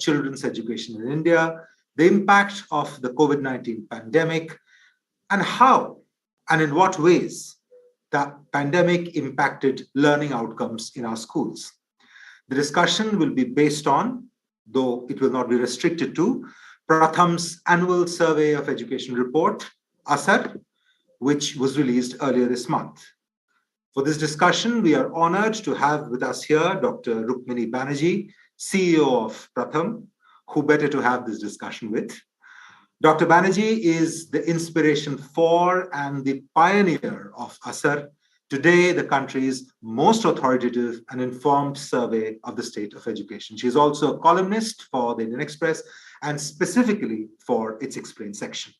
children's education in India, the impact of the COVID-19 pandemic, and how and in what ways the pandemic impacted learning outcomes in our schools. The discussion will be based on, though it will not be restricted to, Pratham's annual Survey of Education report, ASAR, which was released earlier this month. For this discussion, we are honored to have with us here Dr. Rukmini Banerji, CEO of Pratham, who better to have this discussion with. Dr. Banerji is the inspiration for and the pioneer of ASAR, today the country's most authoritative and informed survey of the state of education. She is also a columnist for the Indian Express and specifically for its Explained section.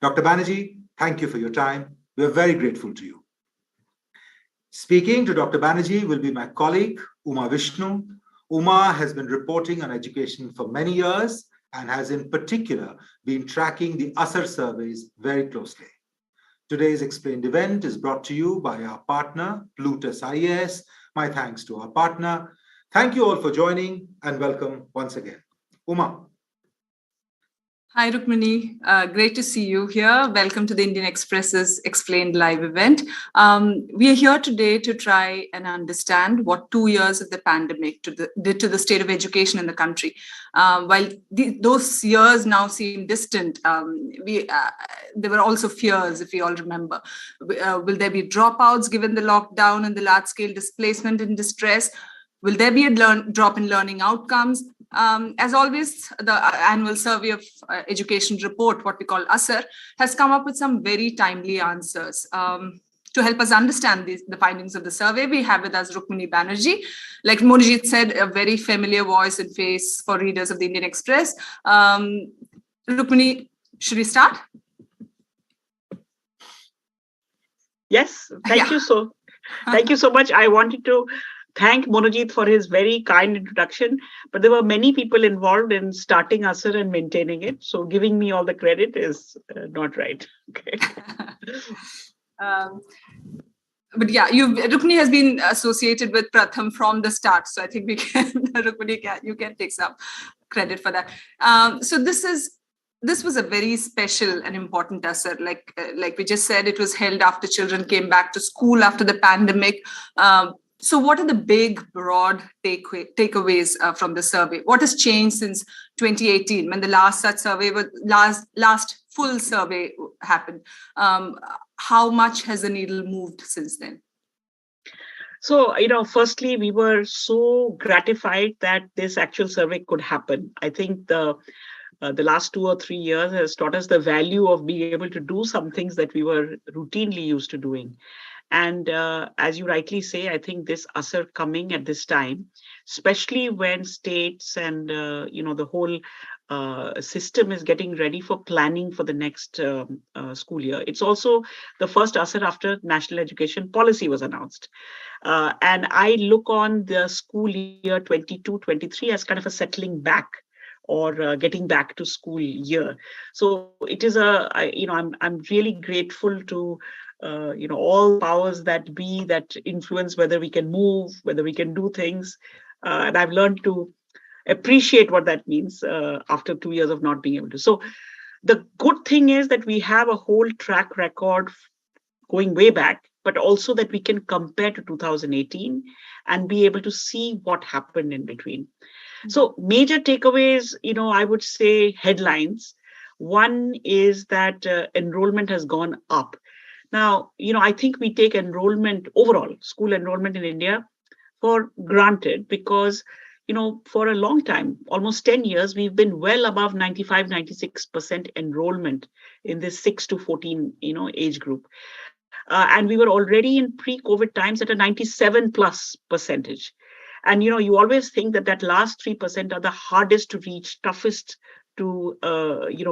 Dr. Banerji, thank you for your time. We are very grateful to you. Speaking to Dr. Banerji will be my colleague, Uma Vishnu. Uma has been reporting on education for many years and has in particular been tracking the ASAR surveys very closely. Today's Explained event is brought to you by our partner, Plutus IAS. My thanks to our partner. Thank you all for joining and welcome once again. Uma. Hi, Rukmini. Great to see you here. Welcome to the Indian Express's Explained.Live event. We are here today to try and understand what 2 years of the pandemic did to the state of education in the country. While those years now seem distant, there were also fears, if we all remember. Will there be dropouts given the lockdown and the large-scale displacement and distress? Will there be a drop in learning outcomes? As always, the annual Survey of Education report, what we call ASAR, has come up with some very timely answers. To help us understand the findings of the survey, we have with us Rukmini Banerji. Like Monijit said, a very familiar voice and face for readers of the Indian Express. Rukmini, should we start? Yes, thank you so much. I wanted to thank Monojit for his very kind introduction, but there were many people involved in starting ASAR and maintaining it. So giving me all the credit is not right. Okay. But yeah, Rukmini has been associated with Pratham from the start. So I think Rukmini, you can take some credit for that. So this was a very special and important ASAR. Like we just said, it was held after children came back to school after the pandemic. So what are the big, broad takeaways from the survey? What has changed since 2018 when the last such survey last full survey happened? How much has the needle moved since then? So, firstly, we were so gratified that this actual survey could happen. I think the last 2 or 3 years has taught us the value of being able to do some things that we were routinely used to doing. And as you rightly say, I think this ASAR coming at this time, especially when states and, the whole system is getting ready for planning for the next school year. It's also the first ASAR after National Education Policy was announced. And I look on the school year 22-23 as kind of a settling back or getting back to school year. So it is I'm really grateful to all powers that be that influence whether we can move, whether we can do things. And I've learned to appreciate what that means after 2 years of not being able to. So the good thing is that we have a whole track record going way back, but also that we can compare to 2018 and be able to see what happened in between. So major takeaways, I would say headlines. One is that enrollment has gone up. Now, I think we take enrollment overall, school enrollment in India for granted because, for a long time, almost 10 years, we've been well above 95, 96% enrollment in this 6 to 14, age group. And we were already in pre-COVID times at a 97 plus percentage. And, you always think that last 3% are the hardest to reach, toughest to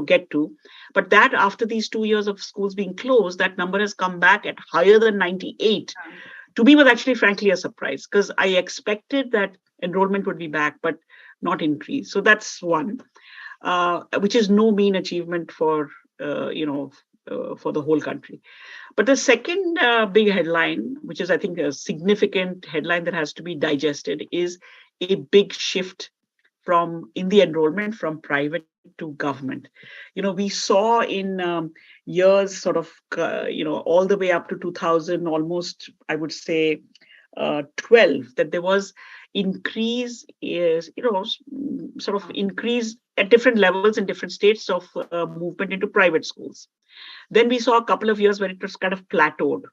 get to, but that after these 2 years of schools being closed, that number has come back at higher than 98. To me was actually frankly a surprise because I expected that enrollment would be back, but not increase. So that's one, which is no mean achievement for for the whole country. But the second big headline, which is I think a significant headline that has to be digested, is a big shift in the enrollment from private to government. We saw in years sort of, all the way up to 2000, almost, I would say, 12, that there was increase sort of increase at different levels in different states of movement into private schools. Then we saw a couple of years where it was kind of plateaued.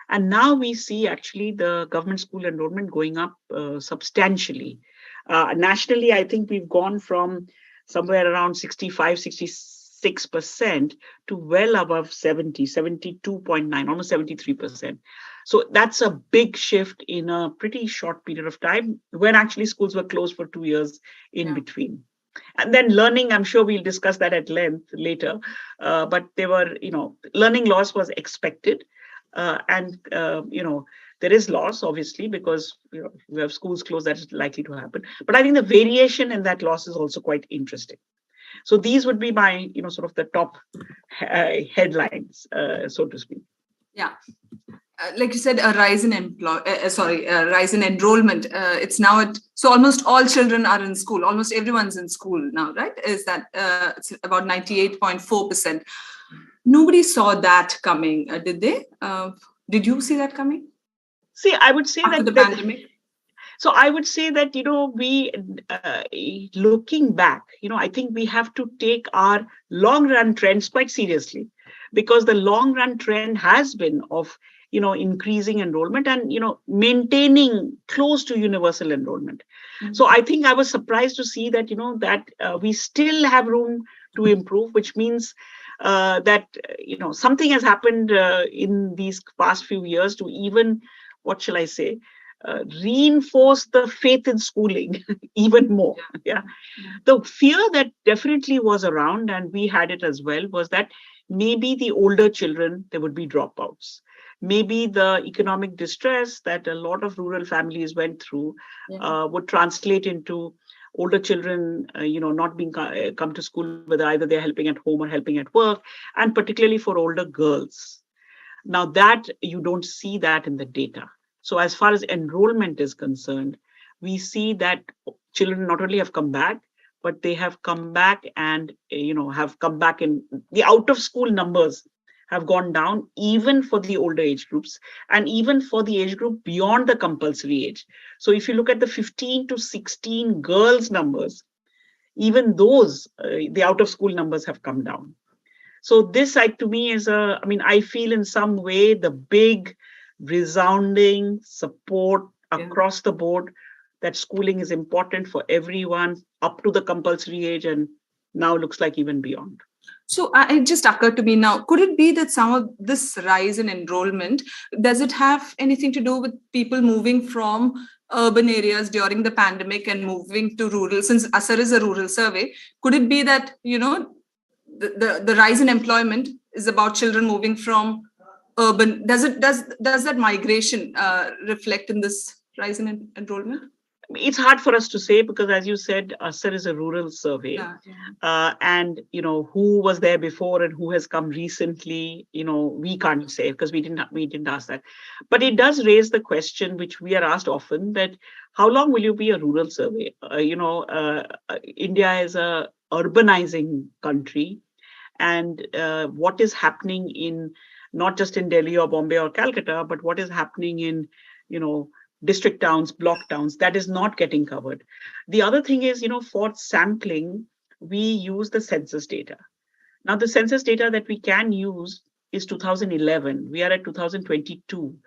And now we see actually the government school enrollment going up substantially. Nationally, I think we've gone from somewhere around 65-66% to well above 72.9, almost 73%. So that's a big shift in a pretty short period of time, when actually schools were closed for 2 years in between. And then learning, I'm sure we'll discuss that at length later. But there were, learning loss was expected. There is loss, obviously, because we have schools closed, that is likely to happen. But I think the variation in that loss is also quite interesting. So these would be my, sort of the top headlines, so to speak. Yeah. Like you said, a rise in rise in enrollment. It's now so almost all children are in school. Almost everyone's in school now, right? Is that it's about 98.4%. Nobody saw that coming, did they? Did you see that coming? See, I would say after the pandemic. So I would say that, we, looking back, I think we have to take our long run trends quite seriously, because the long run trend has been of, increasing enrollment and, maintaining close to universal enrollment. Mm-hmm. So I think I was surprised to see that, we still have room to improve, which means that, something has happened in these past few years to even, what shall I say, reinforce the faith in schooling even more. Yeah. The fear that definitely was around, and we had it as well, was that maybe the older children, there would be dropouts. Maybe the economic distress that a lot of rural families went through would translate into older children, not being come to school, whether either they're helping at home or helping at work, and particularly for older girls. Now that you don't see that in the data. So as far as enrollment is concerned, we see that children not only have come back, but they have come back and, have come back in the out of school numbers have gone down, even for the older age groups and even for the age group beyond the compulsory age. So if you look at the 15 to 16 girls numbers, even those, the out of school numbers have come down. So this, to me, is I feel in some way the big resounding support across the board that schooling is important for everyone up to the compulsory age, and now looks like even beyond. So it just occurred to me now, could it be that some of this rise in enrollment, does it have anything to do with people moving from urban areas during the pandemic and moving to rural? Since ASAR is a rural survey, could it be that, the rise in employment is about children moving from urban? Does that migration reflect in this rise in enrollment? It's hard for us to say, because as you said, ASAR is a rural survey. And, who was there before and who has come recently, we can't say, because we didn't ask that. But it does raise the question, which we are asked often, that how long will you be a rural survey? India is a urbanizing country. And what is happening in, not just in Delhi or Bombay or Calcutta, but what is happening in, district towns, block towns, that is not getting covered. The other thing is, for sampling, we use the census data. Now, the census data that we can use is 2011. We are at 2022.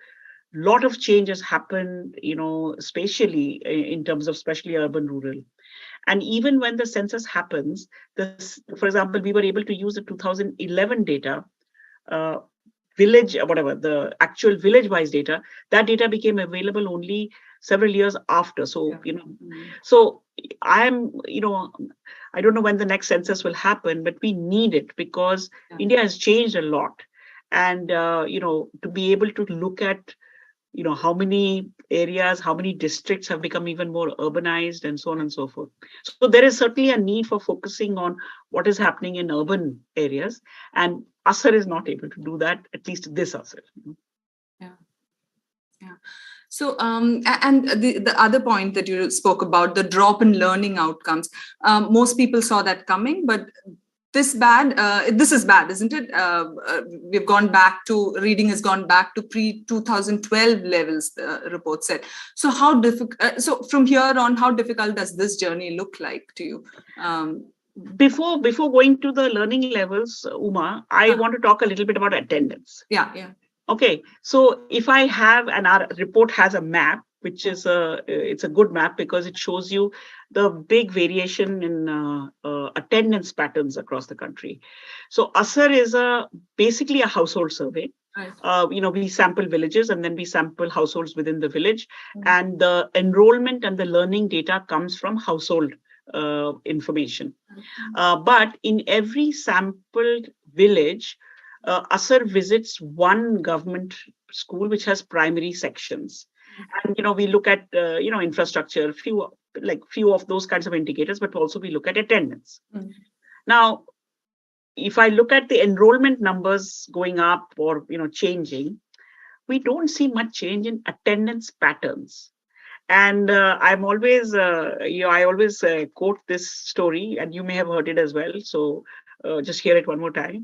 A lot of changes happened, spatially in terms of especially urban, rural. And even when the census happens, for example, we were able to use the 2011 data, village, whatever, the actual village-wise data, that data became available only several years after. So, so I don't know when the next census will happen, but we need it because India has changed a lot. And, to be able to look at, how many areas, how many districts have become even more urbanized and so on and so forth. So there is certainly a need for focusing on what is happening in urban areas. And ASAR is not able to do that, at least this ASAR. Yeah. So, and the other point that you spoke about, the drop in learning outcomes, most people saw that coming, but this is bad, isn't it? We've gone back to, reading has gone back to pre-2012 levels, the report said. So so from here on, how difficult does this journey look like to you? Before going to the learning levels, Uma, I want to talk a little bit about attendance. Yeah. Okay, so if I have, and our report has a map, which is it's a good map because it shows you the big variation in attendance patterns across the country. So ASAR is basically a household survey. Right. We sample villages and then we sample households within the village, and the enrollment and the learning data comes from household information. But in every sampled village, ASAR visits one government school which has primary sections, and we look at infrastructure, few of those kinds of indicators, but also we look at attendance. Now, if I look at the enrollment numbers going up or changing, we don't see much change in attendance patterns. And I'm always, I always quote this story, and you may have heard it as well. So just hear it one more time.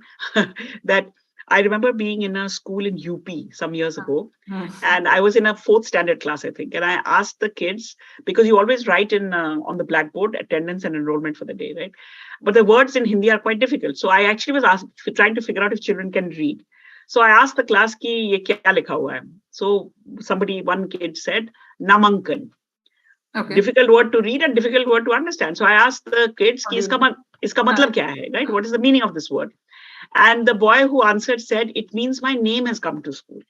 That I remember being in a school in UP some years ago, and I was in a 4th standard class, I think. And I asked the kids, because you always write in on the blackboard attendance and enrollment for the day, right? But the words in Hindi are quite difficult. So I actually was trying to figure out if children can read. So I asked the class, ki ye kya likha hua hai? So one kid said, namankan. Okay. Difficult word to read and difficult word to understand. So I asked the kids, ki iska matlab kya hai, right? What is the meaning of this word? And the boy who answered said, it means my name has come to school.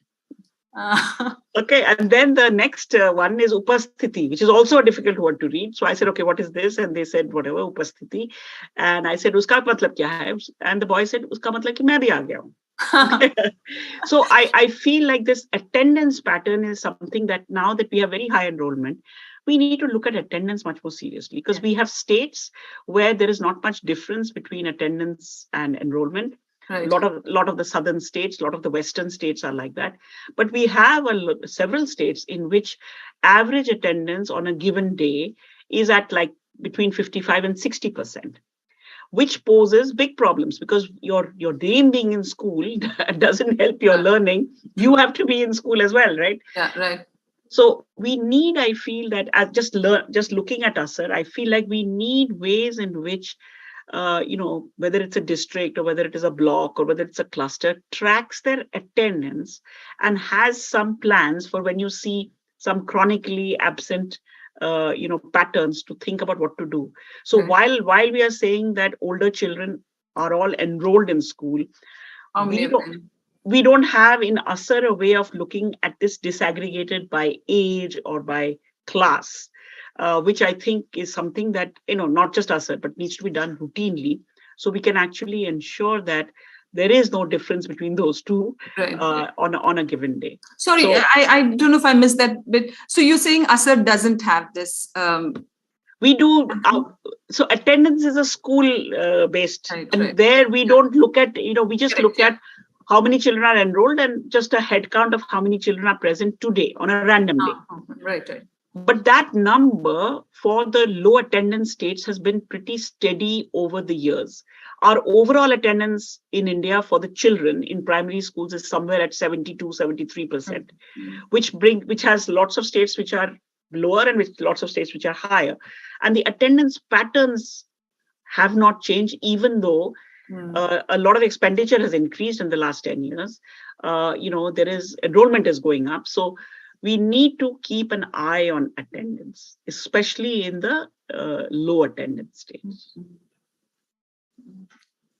Okay, and then the next one is upasthiti, which is also a difficult word to read. So I said, okay, what is this? And they said, whatever, upasthiti. And I said, uska matlab kya hai? And the boy said, uska matlab ki main bhi aa gaya hu. So I feel like this attendance pattern is something that now that we have very high enrollment, we need to look at attendance much more seriously, because we have states where there is not much difference between attendance and enrollment. Right. A lot of the southern states, a lot of the western states are like that. But we have several states in which average attendance on a given day is at like between 55 and 60%. Which poses big problems, because your name being in school doesn't help your learning. You have to be in school as well, right? Yeah, right. So I feel that as just looking at ASAR, I feel like we need ways in which, whether it's a district or whether it is a block or whether it's a cluster, tracks their attendance and has some plans for when you see some chronically absent patterns, to think about what to do. So while we are saying that older children are all enrolled in school, we don't have in ASAR a way of looking at this disaggregated by age or by class, which I think is something that, not just ASAR, but needs to be done routinely, so we can actually ensure that there is no difference between those two on a given day. Sorry, so, I don't know if I missed that bit. So you're saying ASAR doesn't have this? We do. So attendance is a school-based, and there we don't look at, we just look at how many children are enrolled and just a head count of how many children are present today on a random day. Right. But that number for the low attendance states has been pretty steady over the years. Our overall attendance in India for the children in primary schools is somewhere at 72-73%, which has lots of states which are lower and lots of states which are higher. And the attendance patterns have not changed, even though a lot of expenditure has increased in the last 10 years. Enrollment is going up. So we need to keep an eye on attendance, especially in the low attendance states.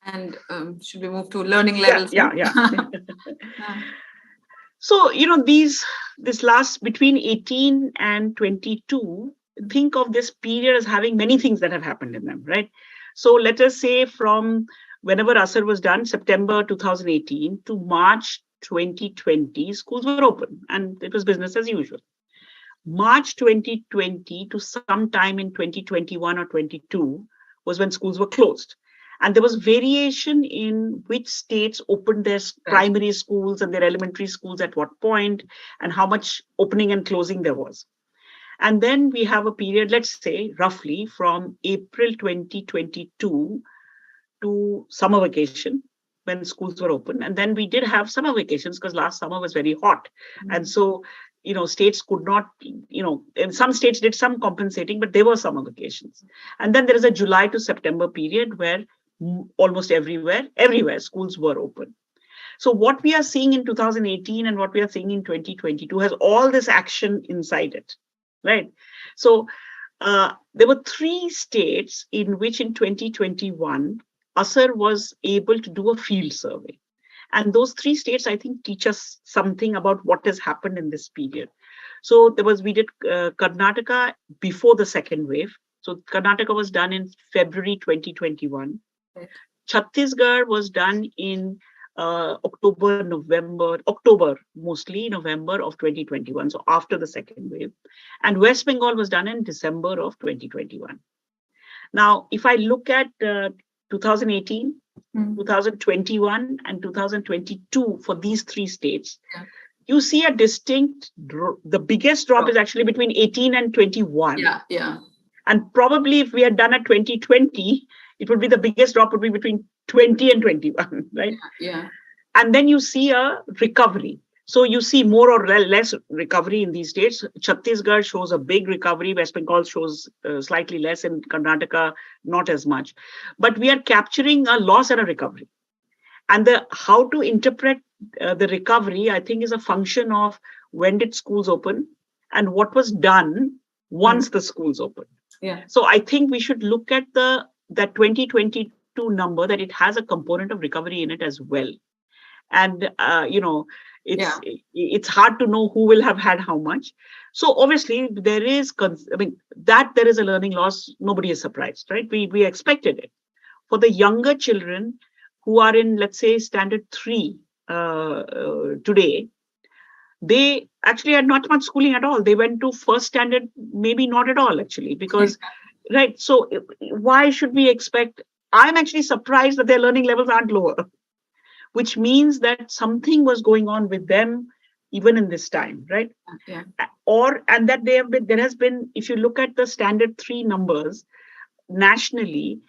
And should we move to learning levels? Yeah. So, this last between 18 and 22, think of this period as having many things that have happened in them, right? So let us say from whenever ASAR was done, September 2018 to March 2020, schools were open and it was business as usual. March 2020 to sometime in 2021 or 22 was when schools were closed. And there was variation in which states opened their primary schools and their elementary schools at what point, and how much opening and closing there was. And then we have a period, let's say, roughly from April 2022 to summer vacation, when schools were open. And then we did have summer vacations because last summer was very hot. And so, states could not, and some states did some compensating, but there were summer vacations. And then there is a July to September period where almost everywhere, schools were open. So what we are seeing in 2018 and what we are seeing in 2022 has all this action inside it, right? So there were 3 states in which in 2021, USSR was able to do a field survey. And those 3 states, I think, teach us something about what has happened in this period. So we did Karnataka before the second wave. So Karnataka was done in February 2021. Right. Chhattisgarh was done in October, mostly November of 2021. So after the second wave. And West Bengal was done in December of 2021. Now, if I look at 2018, 2021, and 2022 for these 3 states, you see a distinct, the biggest drop is actually between 18 and 21. Yeah. And probably if we had done a 2020, it would be the biggest drop would be between 20 and 21, right? Yeah. And then you see a recovery. So you see more or less recovery in these states. Chhattisgarh shows a big recovery. West Bengal shows slightly less. In Karnataka, not as much. But we are capturing a loss and a recovery. And how to interpret the recovery, I think, is a function of when did schools open and what was done once the schools opened. Yeah. So I think we should look at that 2022 number, that it has a component of recovery in it as well. And, it's hard to know who will have had how much. So obviously there is a learning loss. Nobody is surprised, right? We expected it. For the younger children who are in, let's say, standard 3 today, they actually had not much schooling at all. They went to first standard, maybe not at all, actually, because, right. So why should we expect? I'm actually surprised that their learning levels aren't lower, which means that something was going on with them even in this time, right? Yeah. And that there has been, if you look at the standard 3 numbers nationally,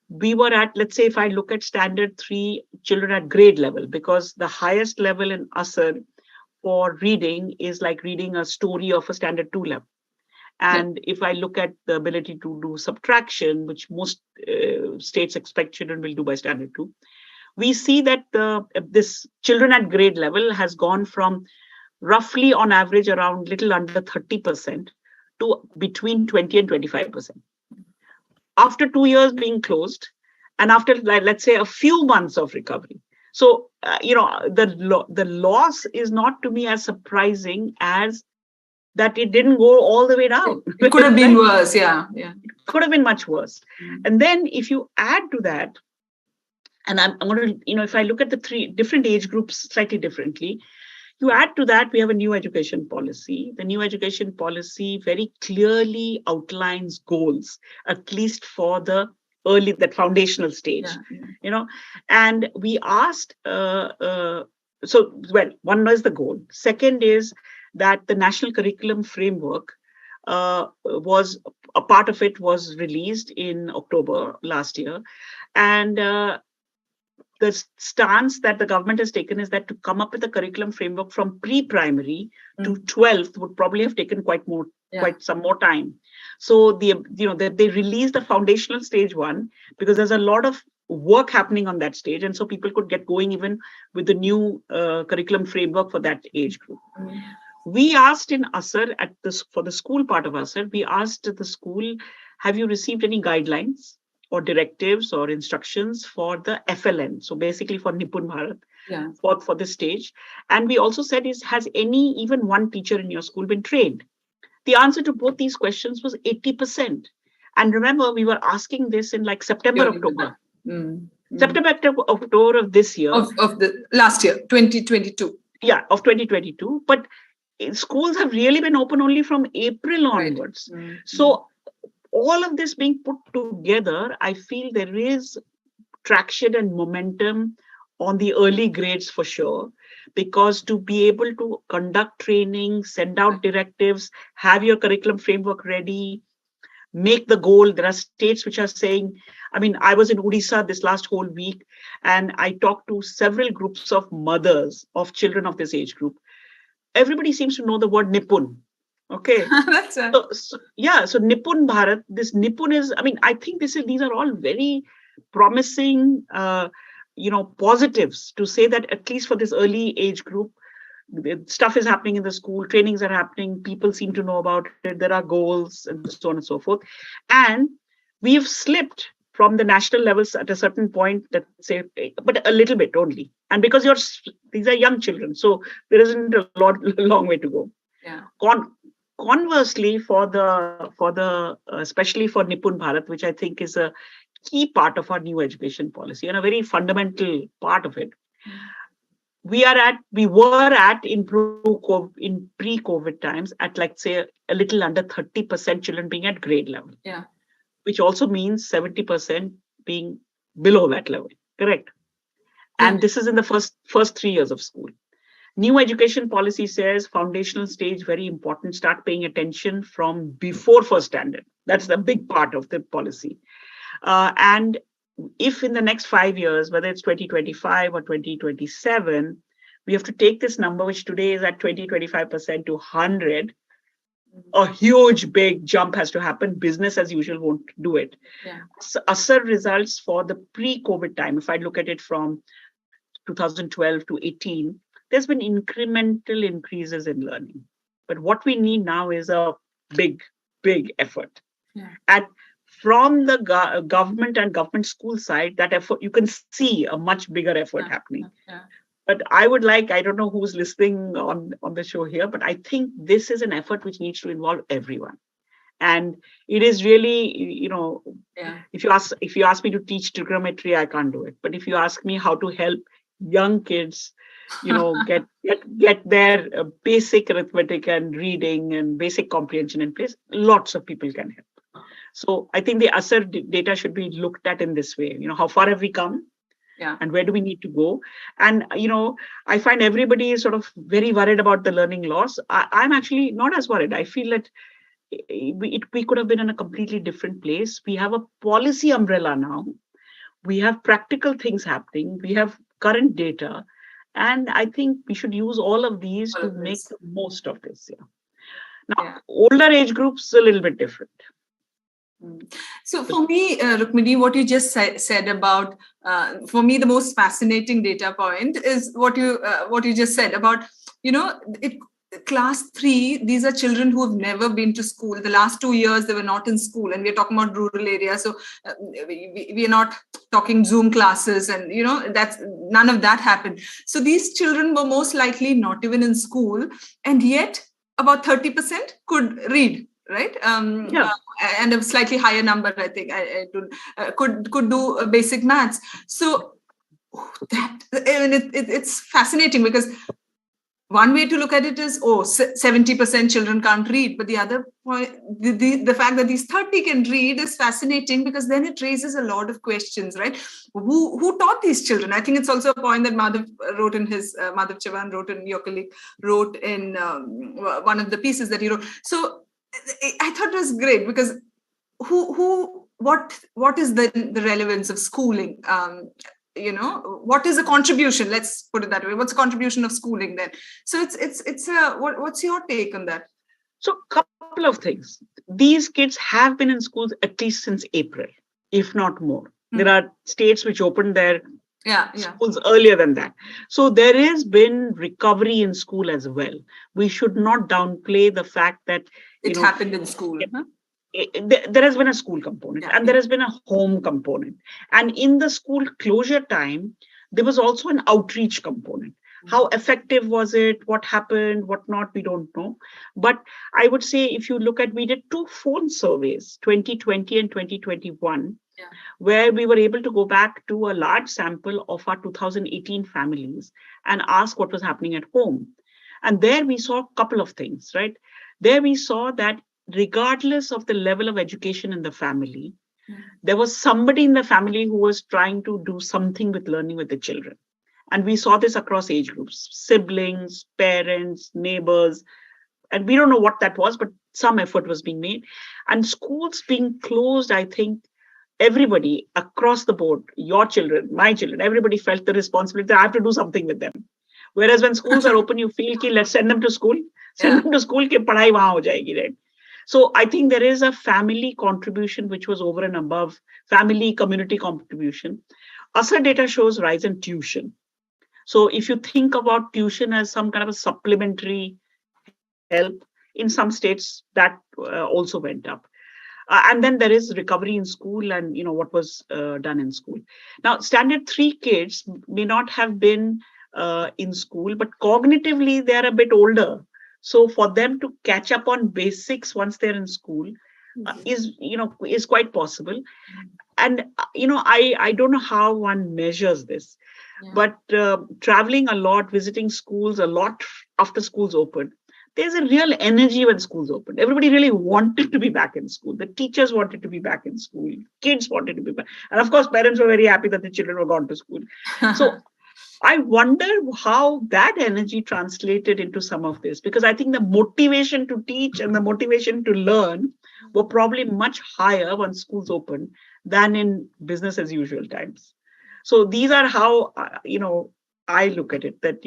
we were at, let's say, if I look at standard 3 children at grade level, because the highest level in USSR for reading is like reading a story of a standard 2 level. And if I look at the ability to do subtraction, which most states expect children will do by standard 2, we see that this children at grade level has gone from roughly on average around little under 30% to between 20 and 25%. After 2 years being closed, and after, let's say, a few months of recovery. So, the loss is not to me as surprising as that it didn't go all the way down. It could have been worse, yeah. It could have been much worse. And then if you add to that, and I'm going to, if I look at the 3 different age groups slightly differently, you add to that, we have a new education policy. The new education policy very clearly outlines goals, at least for that foundational stage, and we asked, one is the goal. Second is that the national curriculum framework was a part of it was released in October last year. And the stance that the government has taken is that to come up with a curriculum framework from pre-primary to 12th would probably have taken quite some more time. So they released the foundational stage 1 because there's a lot of work happening on that stage, and so people could get going even with the new curriculum framework for that age group. We asked in USSR for the school part of USSR, we asked the school, have you received any guidelines or directives or instructions for the FLN? So basically for Nipun Bharat, for this stage. And we also said, has even one teacher in your school been trained? The answer to both these questions was 80%. And remember, we were asking this in like September, October. September, October of this year. Of the last year, 2022. Yeah, of 2022. But schools have really been open only from April onwards. So all of this being put together, I feel there is traction and momentum on the early grades for sure, because to be able to conduct training, send out directives, have your curriculum framework ready, make the goal. There are states which are saying, I mean, I was in Odisha this last whole week, and I talked to several groups of mothers of children of this age group. Everybody seems to know the word Nipun. Okay. That's a... So Nipun Bharat, this Nipun is, I mean, I think these are all very promising, positives to say that at least for this early age group, stuff is happening in the school, trainings are happening, people seem to know about it, there are goals and so on and so forth. And we've slipped from the national levels at a certain point, that say, but a little bit only. And because these are young children, so there isn't a long way to go. Yeah. Conversely, for the especially for Nipun Bharat, which I think is a key part of our new education policy and a very fundamental part of it, we were at in pre-COVID times at, like, say, a little under 30% children being at grade level. Yeah. Which also means 70% being below that level. Correct. Yeah. And this is in the first 3 years of school. New education policy says foundational stage, very important. Start paying attention from before first standard. That's the big part of the policy. And if in the next 5 years, whether it's 2025 or 2027, we have to take this number, which today is at 25% to 100, a huge big jump has to happen. Business as usual won't do it. Yeah. So ASER results for the pre-COVID time, if I look at it from 2012 to 18, there's been incremental increases in learning. But what we need now is a big effort. Yeah. And from the government and government school side, that effort, you can see a much bigger effort happening. Yeah. But I don't know who's listening on the show here, but I think this is an effort which needs to involve everyone. And it is really, if you ask me to teach trigonometry, I can't do it. But if you ask me how to help young kids, get their basic arithmetic and reading and basic comprehension in place, lots of people can help. So I think the ASER data should be looked at in this way. How far have we come? Yeah. And where do we need to go? And, I find everybody is sort of very worried about the learning loss. I'm actually not as worried. I feel that we could have been in a completely different place. We have a policy umbrella now. We have practical things happening. We have current data. And I think we should use all of these to make the most of this. Yeah. Now, older age groups, a little bit different. So for me, Rukmini, what you just said about, for me, the most fascinating data point is what you just said about, class 3, these are children who have never been to school. The last 2 years, they were not in school, and we're talking about rural areas. So we are not talking Zoom classes, and, that's none of that happened. So these children were most likely not even in school, and yet about 30% could read. Right, and a slightly higher number, I think, could do basic maths. So it's fascinating, because one way to look at it is 70% children can't read, but the other point, the fact that these 30 can read is fascinating, because then it raises a lot of questions, right? Who taught these children? I think it's also a point that Madhav Chavan wrote, and your colleague wrote in one of the pieces that he wrote. So I thought it was great, because what is the relevance of schooling? What is the contribution? Let's put it that way. What's the contribution of schooling then? So what's your take on that? So couple of things. These kids have been in schools at least since April, if not more. There are states which opened their schools earlier than that. So there has been recovery in school as well. We should not downplay the fact that it happened in school. There has been a school component, and there has been a home component. And in the school closure time, there was also an outreach component. How effective was it? What happened? What not? We don't know. But I would say, if you look at, we did 2 phone surveys, 2020 and 2021, where we were able to go back to a large sample of our 2018 families and ask what was happening at home. And there we saw a couple of things, right? There we saw that regardless of the level of education in the family, there was somebody in the family who was trying to do something with learning with the children. And we saw this across age groups, siblings, parents, neighbors. And we don't know what that was, but some effort was being made. And schools being closed, I think everybody across the board, your children, my children, everybody felt the responsibility that I have to do something with them. Whereas when schools are open, you feel ki let's send them to school. Send them to school, ki padhai wahan ho jayegi, right? So I think there is a family contribution which was over and above family community contribution. ASER data shows rise in tuition. So if you think about tuition as some kind of a supplementary help, in some states that also went up. And then there is recovery in school and what was done in school. Now, standard 3 kids may not have been in school, but cognitively they are a bit older. So for them to catch up on basics once they're in school is quite possible. And I don't know how one measures this, but traveling a lot, visiting schools a lot after schools opened, there's a real energy when schools opened. Everybody really wanted to be back in school. The teachers wanted to be back in school. Kids wanted to be back. And of course, parents were very happy that the children were gone to school. So I wonder how that energy translated into some of this, because I think the motivation to teach and the motivation to learn were probably much higher when schools opened than in business as usual times. So these are how, I look at it, that,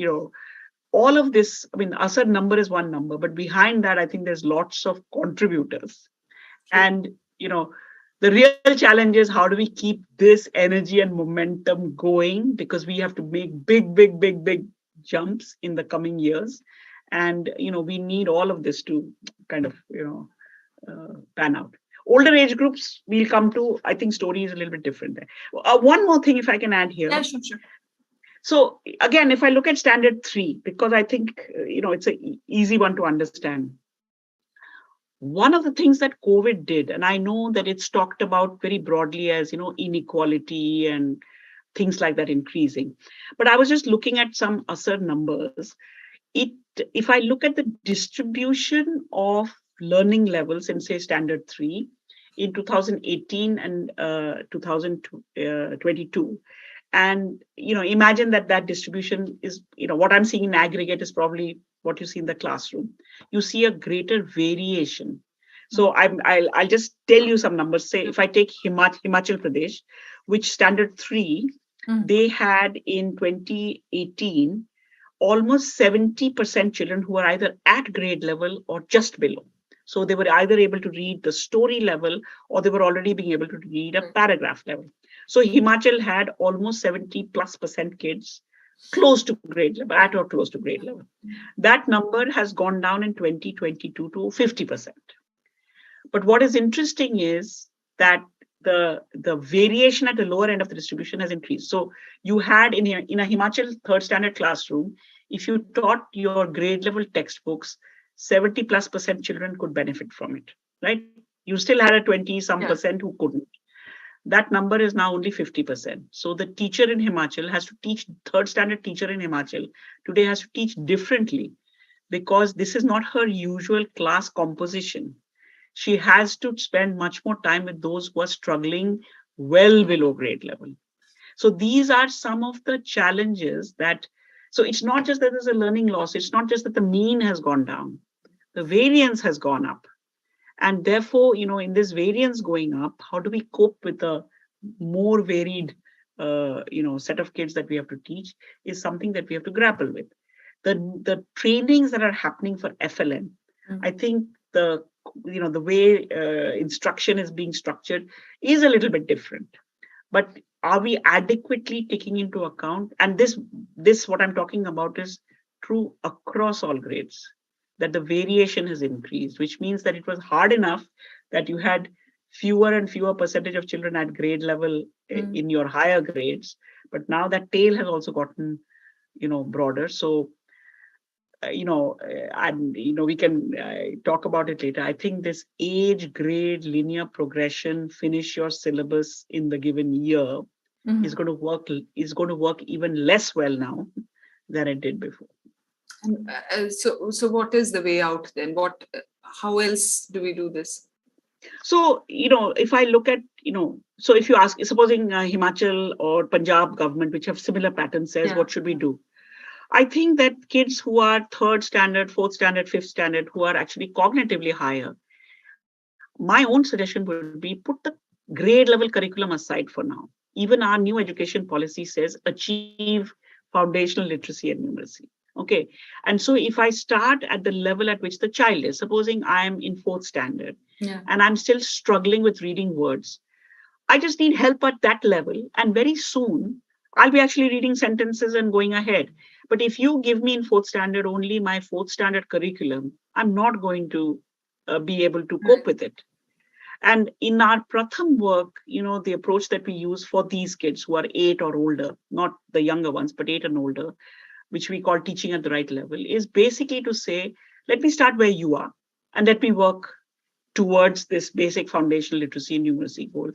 all of this, I mean, ASER number is one number, but behind that, I think there's lots of contributors. And, the real challenge is how do we keep this energy and momentum going? Because we have to make big jumps in the coming years. And, we need all of this to kind of, pan out. Older age groups we'll come to, I think story is a little bit different there. One more thing, if I can add here. Yeah, sure. So again, if I look at standard 3, because I think, it's an easy one to understand. One of the things that COVID did, and I know that it's talked about very broadly as, inequality and things like that increasing. But I was just looking at some ASER numbers. If I look at the distribution of learning levels in, say, standard 3 in 2018 and 2022, and imagine that distribution is, what I'm seeing in aggregate is probably what you see in the classroom. You see a greater variation. So I'll just tell you some numbers. Say if I take Himachal Pradesh, which standard 3, they had in 2018 almost 70% children who are either at grade level or just below. So they were either able to read the story level or they were already being able to read a paragraph level. So Himachal had almost 70+% kids close to grade level, at or close to grade level. That number has gone down in 2022 to 50%. But what is interesting is that the variation at the lower end of the distribution has increased. So you had in a Himachal 3rd standard classroom, if you taught your grade level textbooks, 70+% children could benefit from it, right? You still had a 20-some% who couldn't. That number is now only 50%. So the teacher in Himachal has to teach, 3rd standard teacher in Himachal today has to teach differently because this is not her usual class composition. She has to spend much more time with those who are struggling well below grade level. So these are some of the challenges that, so it's not just that there's a learning loss. It's not just that the mean has gone down. The variance has gone up. And therefore, in this variance going up, how do we cope with a more varied, set of kids that we have to teach is something that we have to grapple with. The trainings that are happening for FLN, I think the way instruction is being structured is a little bit different. But are we adequately taking into account? And this what I'm talking about is true across all grades, that the variation has increased, which means that it was hard enough that you had fewer and fewer percentage of children at grade level in your higher grades. But now that tail has also gotten, broader. So, we can talk about it later. I think this age, grade, linear progression, finish your syllabus in the given year is going to work even less well now than it did before. So what is the way out then? How else do we do this? So, if I look at, so if you ask, supposing Himachal or Punjab government, which have similar patterns, says, what should we do? I think that kids who are third standard, fourth standard, fifth standard, who are actually cognitively higher, my own suggestion would be put the grade level curriculum aside for now. Even our new education policy says achieve foundational literacy and numeracy. Okay. And so if I start at the level at which the child is, supposing I'm in fourth standard and I'm still struggling with reading words, I just need help at that level. And very soon, I'll be actually reading sentences and going ahead. But if you give me in fourth standard only my fourth standard curriculum, I'm not going to be able to cope with it. And in our Pratham work, the approach that we use for these kids who are 8 or older, not the younger ones, but 8 and older, which we call teaching at the right level, is basically to say, let me start where you are and let me work towards this basic foundational literacy and numeracy goal.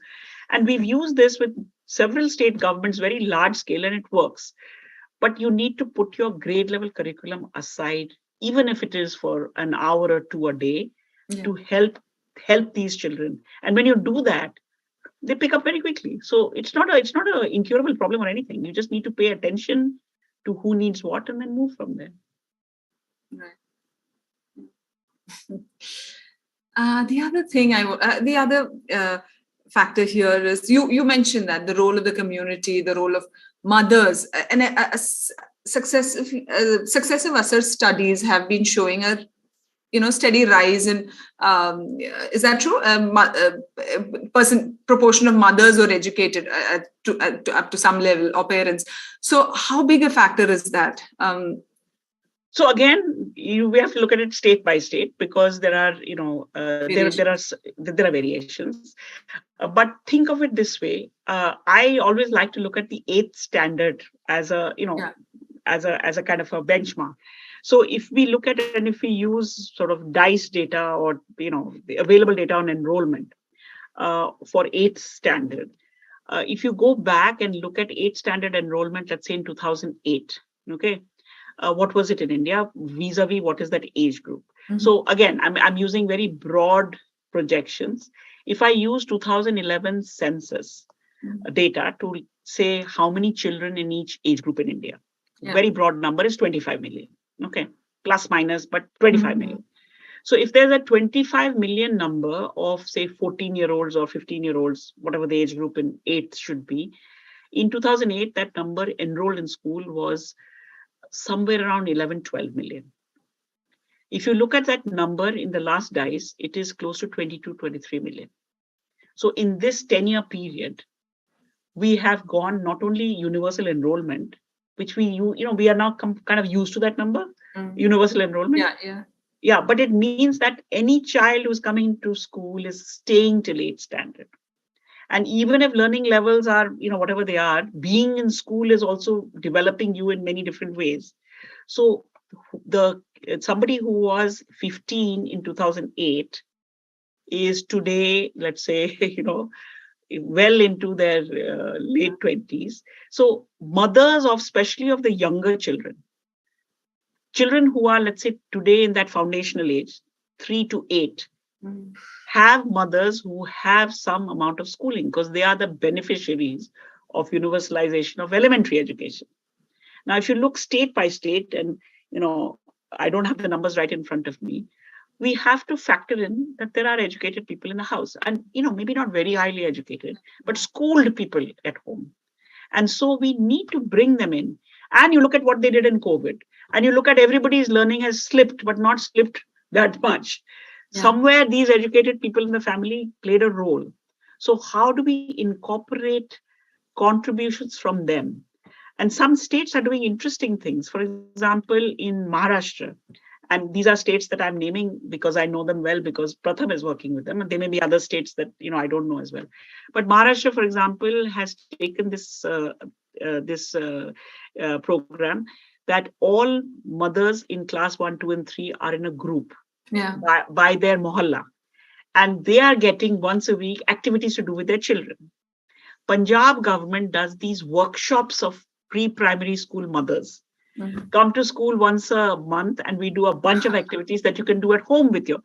And we've used this with several state governments, very large scale, and it works. But you need to put your grade level curriculum aside, even if it is for an hour or two a day, to help these children. And when you do that, they pick up very quickly. So it's not an incurable problem or anything. You just need to pay attention to who needs what and then move from there. Right. The other thing the other factor here is you mentioned that the role of the community, the role of mothers, and successive assert studies have been showing a steady rise in is that true? Proportion of mothers were educated up to some level, or parents. So how big a factor is that? So again, we have to look at it state by state, because there are there are variations. But think of it this way: I always like to look at the 8th standard as a as a kind of a benchmark. So if we look at it and if we use sort of DICE data or the available data on enrollment for 8th standard, if you go back and look at 8th standard enrollment, let's say in 2008, okay. What was it in India vis-a-vis what is that age group? Mm-hmm. So again, I'm using very broad projections. If I use 2011 census data to say how many children in each age group in India, very broad number is 25 million. Okay, plus minus, but 25 million. So if there's a 25 million number of say 14-year-olds or 15-year-olds, whatever the age group in 8th should be, in 2008, that number enrolled in school was somewhere around 11-12 million. If you look at that number in the last DICE, it is close to 22-23 million. So in this 10-year period, we have gone not only universal enrollment, which we are now kind of used to that number, universal enrollment. Yeah, but it means that any child who's coming to school is staying till 8th standard. And even if learning levels are, whatever they are, being in school is also developing you in many different ways. So somebody who was 15 in 2008 is today, let's say, well into their late 20s. So mothers of, especially of the younger children who are, let's say, today in that foundational age, 3 to 8, have mothers who have some amount of schooling, because they are the beneficiaries of universalization of elementary education. Now, if you look state by state, and I don't have the numbers right in front of me, we have to factor in that there are educated people in the house, and maybe not very highly educated, but schooled people at home. And so we need to bring them in. And you look at what they did in COVID, and you look at everybody's learning has slipped, but not slipped that much. Somewhere these educated people in the family played a role. So how do we incorporate contributions from them? And some states are doing interesting things. For example, in Maharashtra, and these are states that I'm naming because I know them well, because Pratham is working with them, and there may be other states that I don't know as well. But Maharashtra, for example, has taken this program that all mothers in class 1, 2, and 3 are in a group by their mohalla, and they are getting once a week activities to do with their children. Punjab government does these workshops of pre-primary school mothers. Come to school once a month, and we do a bunch of activities that you can do at home with you.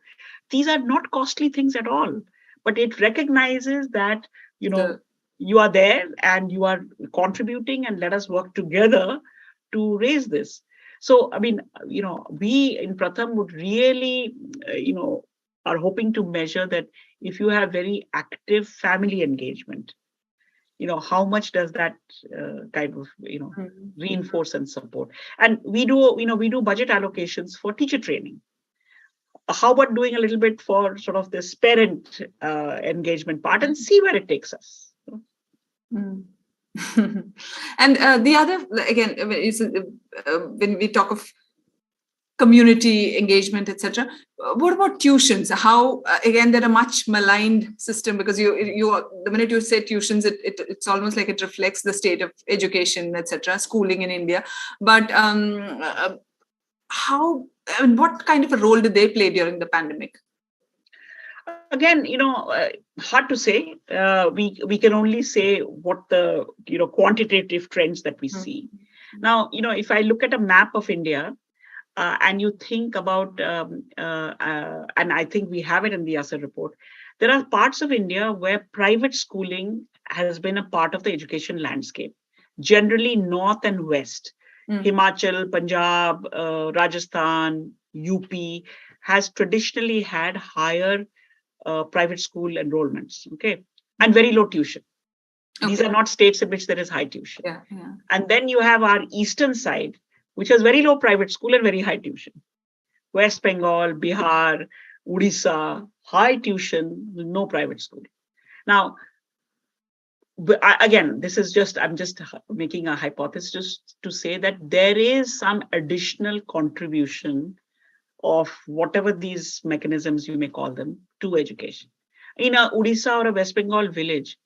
These are not costly things at all, but it recognizes that, you are there and you are contributing, and let us work together to raise this. So, I mean, we in Pratham would really, are hoping to measure that if you have very active family engagement, how much does that kind of, reinforce and support? And we do budget allocations for teacher training. How about doing a little bit for sort of this parent engagement part and see where it takes us? Mm. And the other, again, when we talk of community engagement, etc., what about tuitions? How, again, they're a much maligned system, because you the minute you say tuitions, it's almost like it reflects the state of education, etc., schooling in India. But how, I mean, what kind of a role did they play during the pandemic? Again, hard to say. We can only say what the quantitative trends that we see. Now, if I look at a map of India, and you think about, and I think we have it in the ASA report, there are parts of India where private schooling has been a part of the education landscape, generally north and west. Himachal, Punjab, Rajasthan, UP has traditionally had higher private school enrollments, and very low tuition. These are not states in which there is high tuition. And then you have our eastern side, which has very low private school and very high tuition. West Bengal, Bihar, Odisha, high tuition, no private school. Now, again, I'm just making a hypothesis to say that there is some additional contribution of whatever these mechanisms you may call them to education. In a Odisha or a West Bengal village,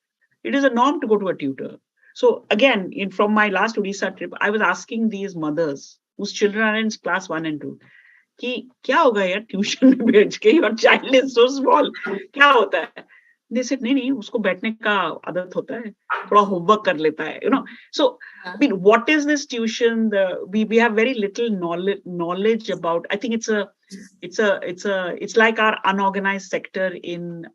it is a norm to go to a tutor. So again, from my last Odisha trip, I was asking these mothers whose children are in class 1 and 2, कि क्या होगा यार tuition में भेज के, your child is so small, क्या होता है? They said, नहीं, उसको बैठने का आदत होता है, थोड़ा homework कर लेता है, So, I mean, what is this tuition? We have very little knowledge about. I think it's like our unorganized sector in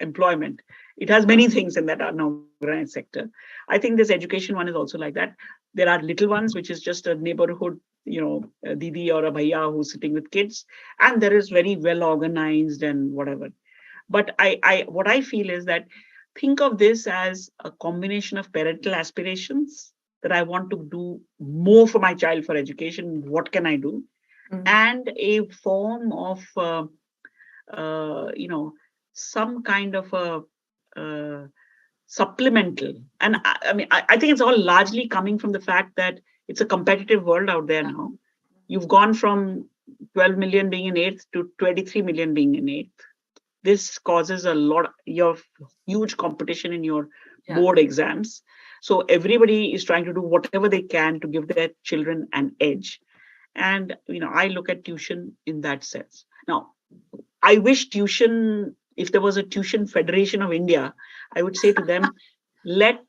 employment. It has many things in that unorganized sector. I think this education one is also like that. There are little ones, which is just a neighborhood, a didi or a bhaiya who's sitting with kids, and there is very well organized and whatever. But what I feel is that think of this as a combination of parental aspirations, that I want to do more for my child for education. What can I do? And a form of, some kind of a supplemental. And I mean, I think it's all largely coming from the fact that it's a competitive world out there now. You've gone from 12 million being in 8th to 23 million being in 8th. This causes your huge competition in your board exams. So everybody is trying to do whatever they can to give their children an edge. And, I look at tuition in that sense. Now, I wish tuition, if there was a tuition federation of India, I would say to them, let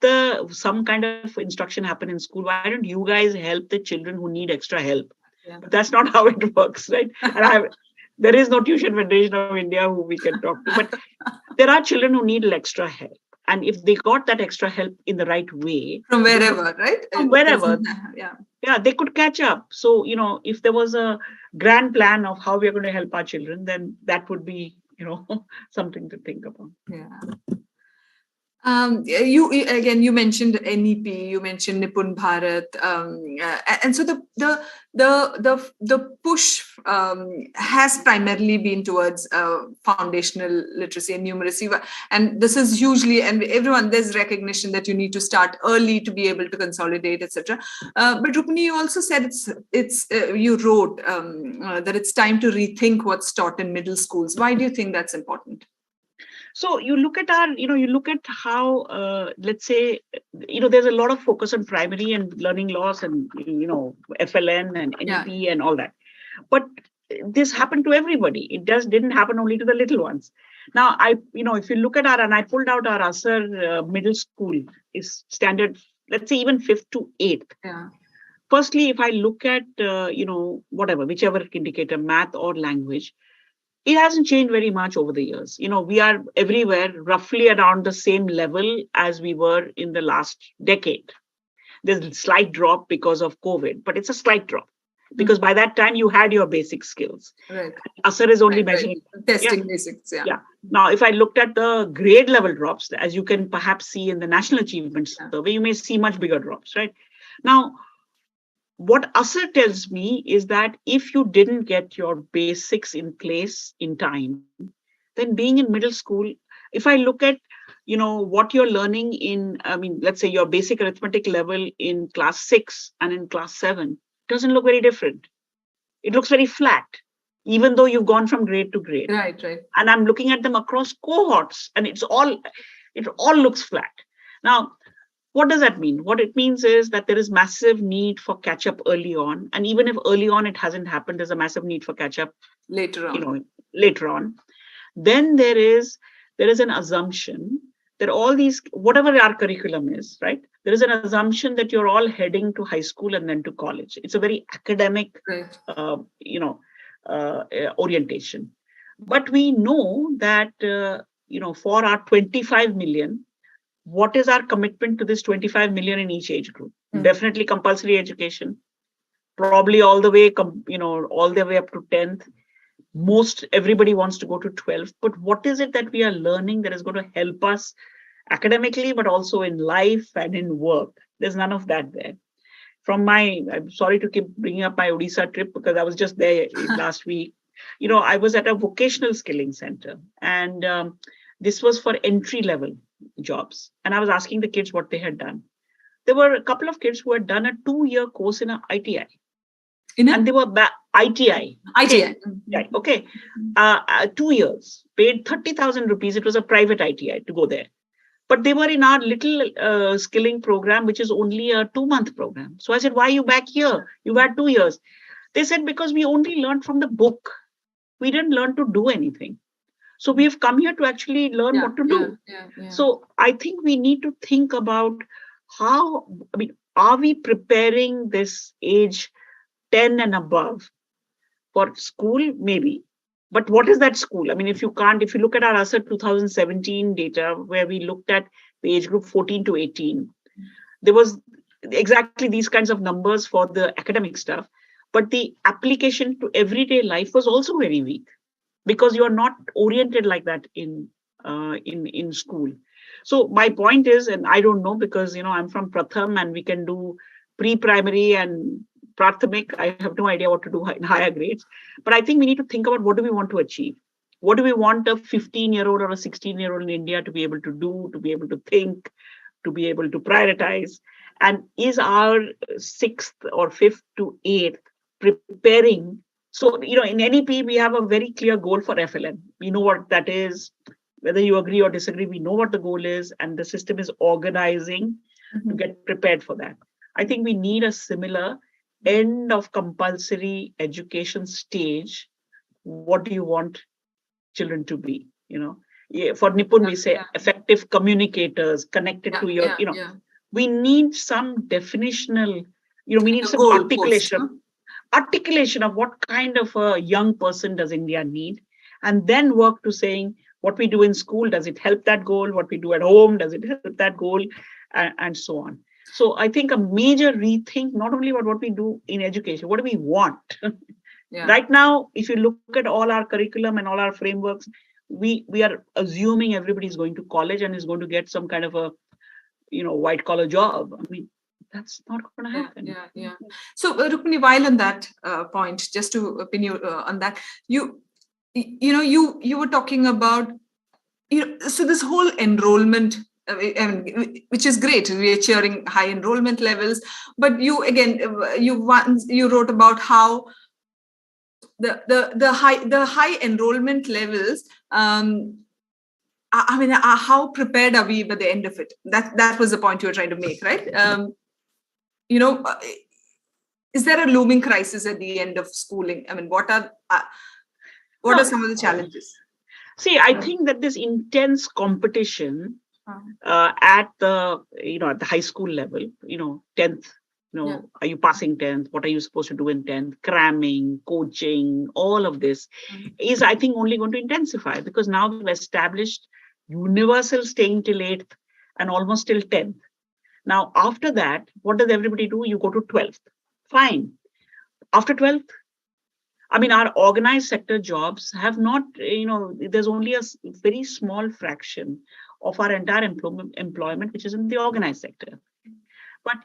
some kind of instruction happen in school. Why don't you guys help the children who need extra help? But that's not how it works, right? And there is no tuition federation of India who we can talk to, but there are children who need extra help. And if they got that extra help in the right way, from wherever, right? From wherever, they could catch up. So, if there was a grand plan of how we are going to help our children, then that would be, something to think about. You mentioned NEP, you mentioned Nipun Bharat, and so the push has primarily been towards foundational literacy and numeracy, and this is hugely, and there's recognition that you need to start early to be able to consolidate, etc. But Rukmini, you also said you wrote that it's time to rethink what's taught in middle schools. Why do you think that's important? So you look at how, let's say, there's a lot of focus on primary and learning loss and, FLN and NEP and all that. But this happened to everybody. It just didn't happen only to the little ones. Now, if you look at and I pulled out our ASAR middle school is standard, let's say even 5th to 8th. Firstly, if I look at, whichever indicator, math or language, It hasn't changed very much over the years. We are everywhere roughly around the same level as we were in the last decade. There's a slight drop because of COVID, but it's a slight drop because by that time you had your basic skills. Right. ASER is only measuring testing basics. Yeah. Now, if I looked at the grade level drops, as you can perhaps see in the National Achievement Survey, you may see much bigger drops, right? Now, what ASER tells me is that if you didn't get your basics in place in time, then being in middle school, if I look at what you're learning in, let's say your basic arithmetic level in class 6 and in class 7 doesn't look very different. It looks very flat, even though you've gone from grade to grade. Right. And I'm looking at them across cohorts, and it all looks flat. Now, what does that mean? What it means is that there is massive need for catch up early on, and even if early on it hasn't happened, there's a massive need for catch up later on. Later on, then there is an assumption that all these, whatever our curriculum is, right? There is an assumption that you're all heading to high school and then to college. It's a very academic, orientation. But we know that, for our 25 million, what is our commitment to this 25 million in each age group? Definitely compulsory education, probably all the way up to 10th. Most everybody wants to go to 12th, but what is it that we are learning that is going to help us academically, but also in life and in work? There's none of that there. I'm sorry to keep bringing up my Odisha trip because I was just there last week. I was at a vocational skilling center, and this was for entry level jobs. And I was asking the kids what they had done. There were a couple of kids who had done a 2-year course in an ITI. And they were ITI. Okay. 2 years, paid 30,000 rupees. It was a private ITI to go there. But they were in our little skilling program, which is only a 2-month program. So I said, why are you back here? You had 2 years. They said, because we only learned from the book. We didn't learn to do anything. So we've come here to actually learn what to do. So I think we need to think about are we preparing this age 10 and above for school? Maybe. But what is that school? If you look at our ASER 2017 data, where we looked at the age group 14 to 18, there was exactly these kinds of numbers for the academic stuff. But the application to everyday life was also very weak because you are not oriented like that in school. So my point is, and I don't know because, I'm from Pratham and we can do pre-primary and Prathamik. I have no idea what to do in higher grades. But I think we need to think about what do we want to achieve? What do we want a 15-year-old or a 16-year-old in India to be able to do, to be able to think, to be able to prioritize? And is our 6th or 5th to 8th preparing? So, in NEP, we have a very clear goal for FLN. We know what that is. Whether you agree or disagree, we know what the goal is, and the system is organizing to get prepared for that. I think we need a similar end of compulsory education stage. What do you want children to be? For Nipun, we say effective communicators, connected to your, we need some definitional, we need some articulation of what kind of a young person does India need, and then work to saying what we do in school, does it help that goal? What we do at home, does it help that goal? And so on. So I think a major rethink, not only about what we do in education, what do we want? Right now, if you look at all our curriculum and all our frameworks, we are assuming everybody's going to college and is going to get some kind of a, white collar job. That's not going to happen. So Rukmini, while on that point, just to pin you on that, you were talking about, so this whole enrollment, which is great. We are cheering high enrollment levels, but you wrote about how the high enrollment levels. How prepared are we by the end of it? That was the point you were trying to make, right? Is there a looming crisis at the end of schooling? What are some of the challenges? See, I think that this intense competition at the high school level, 10th, Are you passing 10th? What are you supposed to do in 10th? Cramming, coaching, all of this is, I think, only going to intensify, because now we've established universal staying till 8th and almost till 10th. Now, after that, what does everybody do? You go to 12th. Fine. After 12th, I mean, our organized sector jobs have not, there's only a very small fraction of our entire employment which is in the organized sector. But,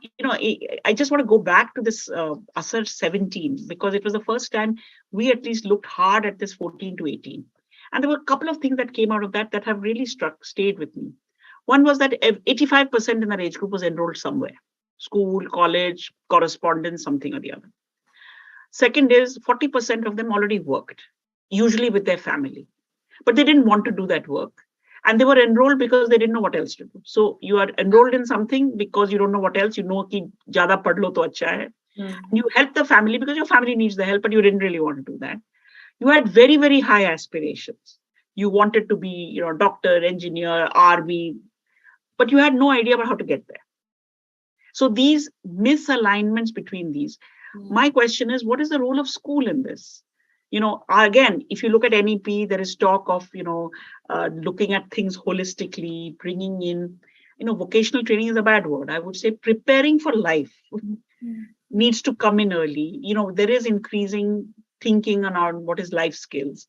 I just want to go back to this Asar 17, because it was the first time we at least looked hard at this 14 to 18. And there were a couple of things that came out of that have really stayed with me. One was that 85% in that age group was enrolled somewhere, school, college, correspondence, something or the other. Second is 40% of them already worked, usually with their family, but they didn't want to do that work. And they were enrolled because they didn't know what else to do. So you are enrolled in something because you don't know what else. You know ki zyada padh lo to acha hai. You help the family because your family needs the help, but you didn't really want to do that. You had very, very high aspirations. You wanted to be, doctor, engineer, army, but you had no idea about how to get there. So these misalignments between these. My question is, what is the role of school in this? Again, if you look at NEP, there is talk of, looking at things holistically, bringing in, vocational training is a bad word. I would say preparing for life needs to come in early. There is increasing thinking around what is life skills.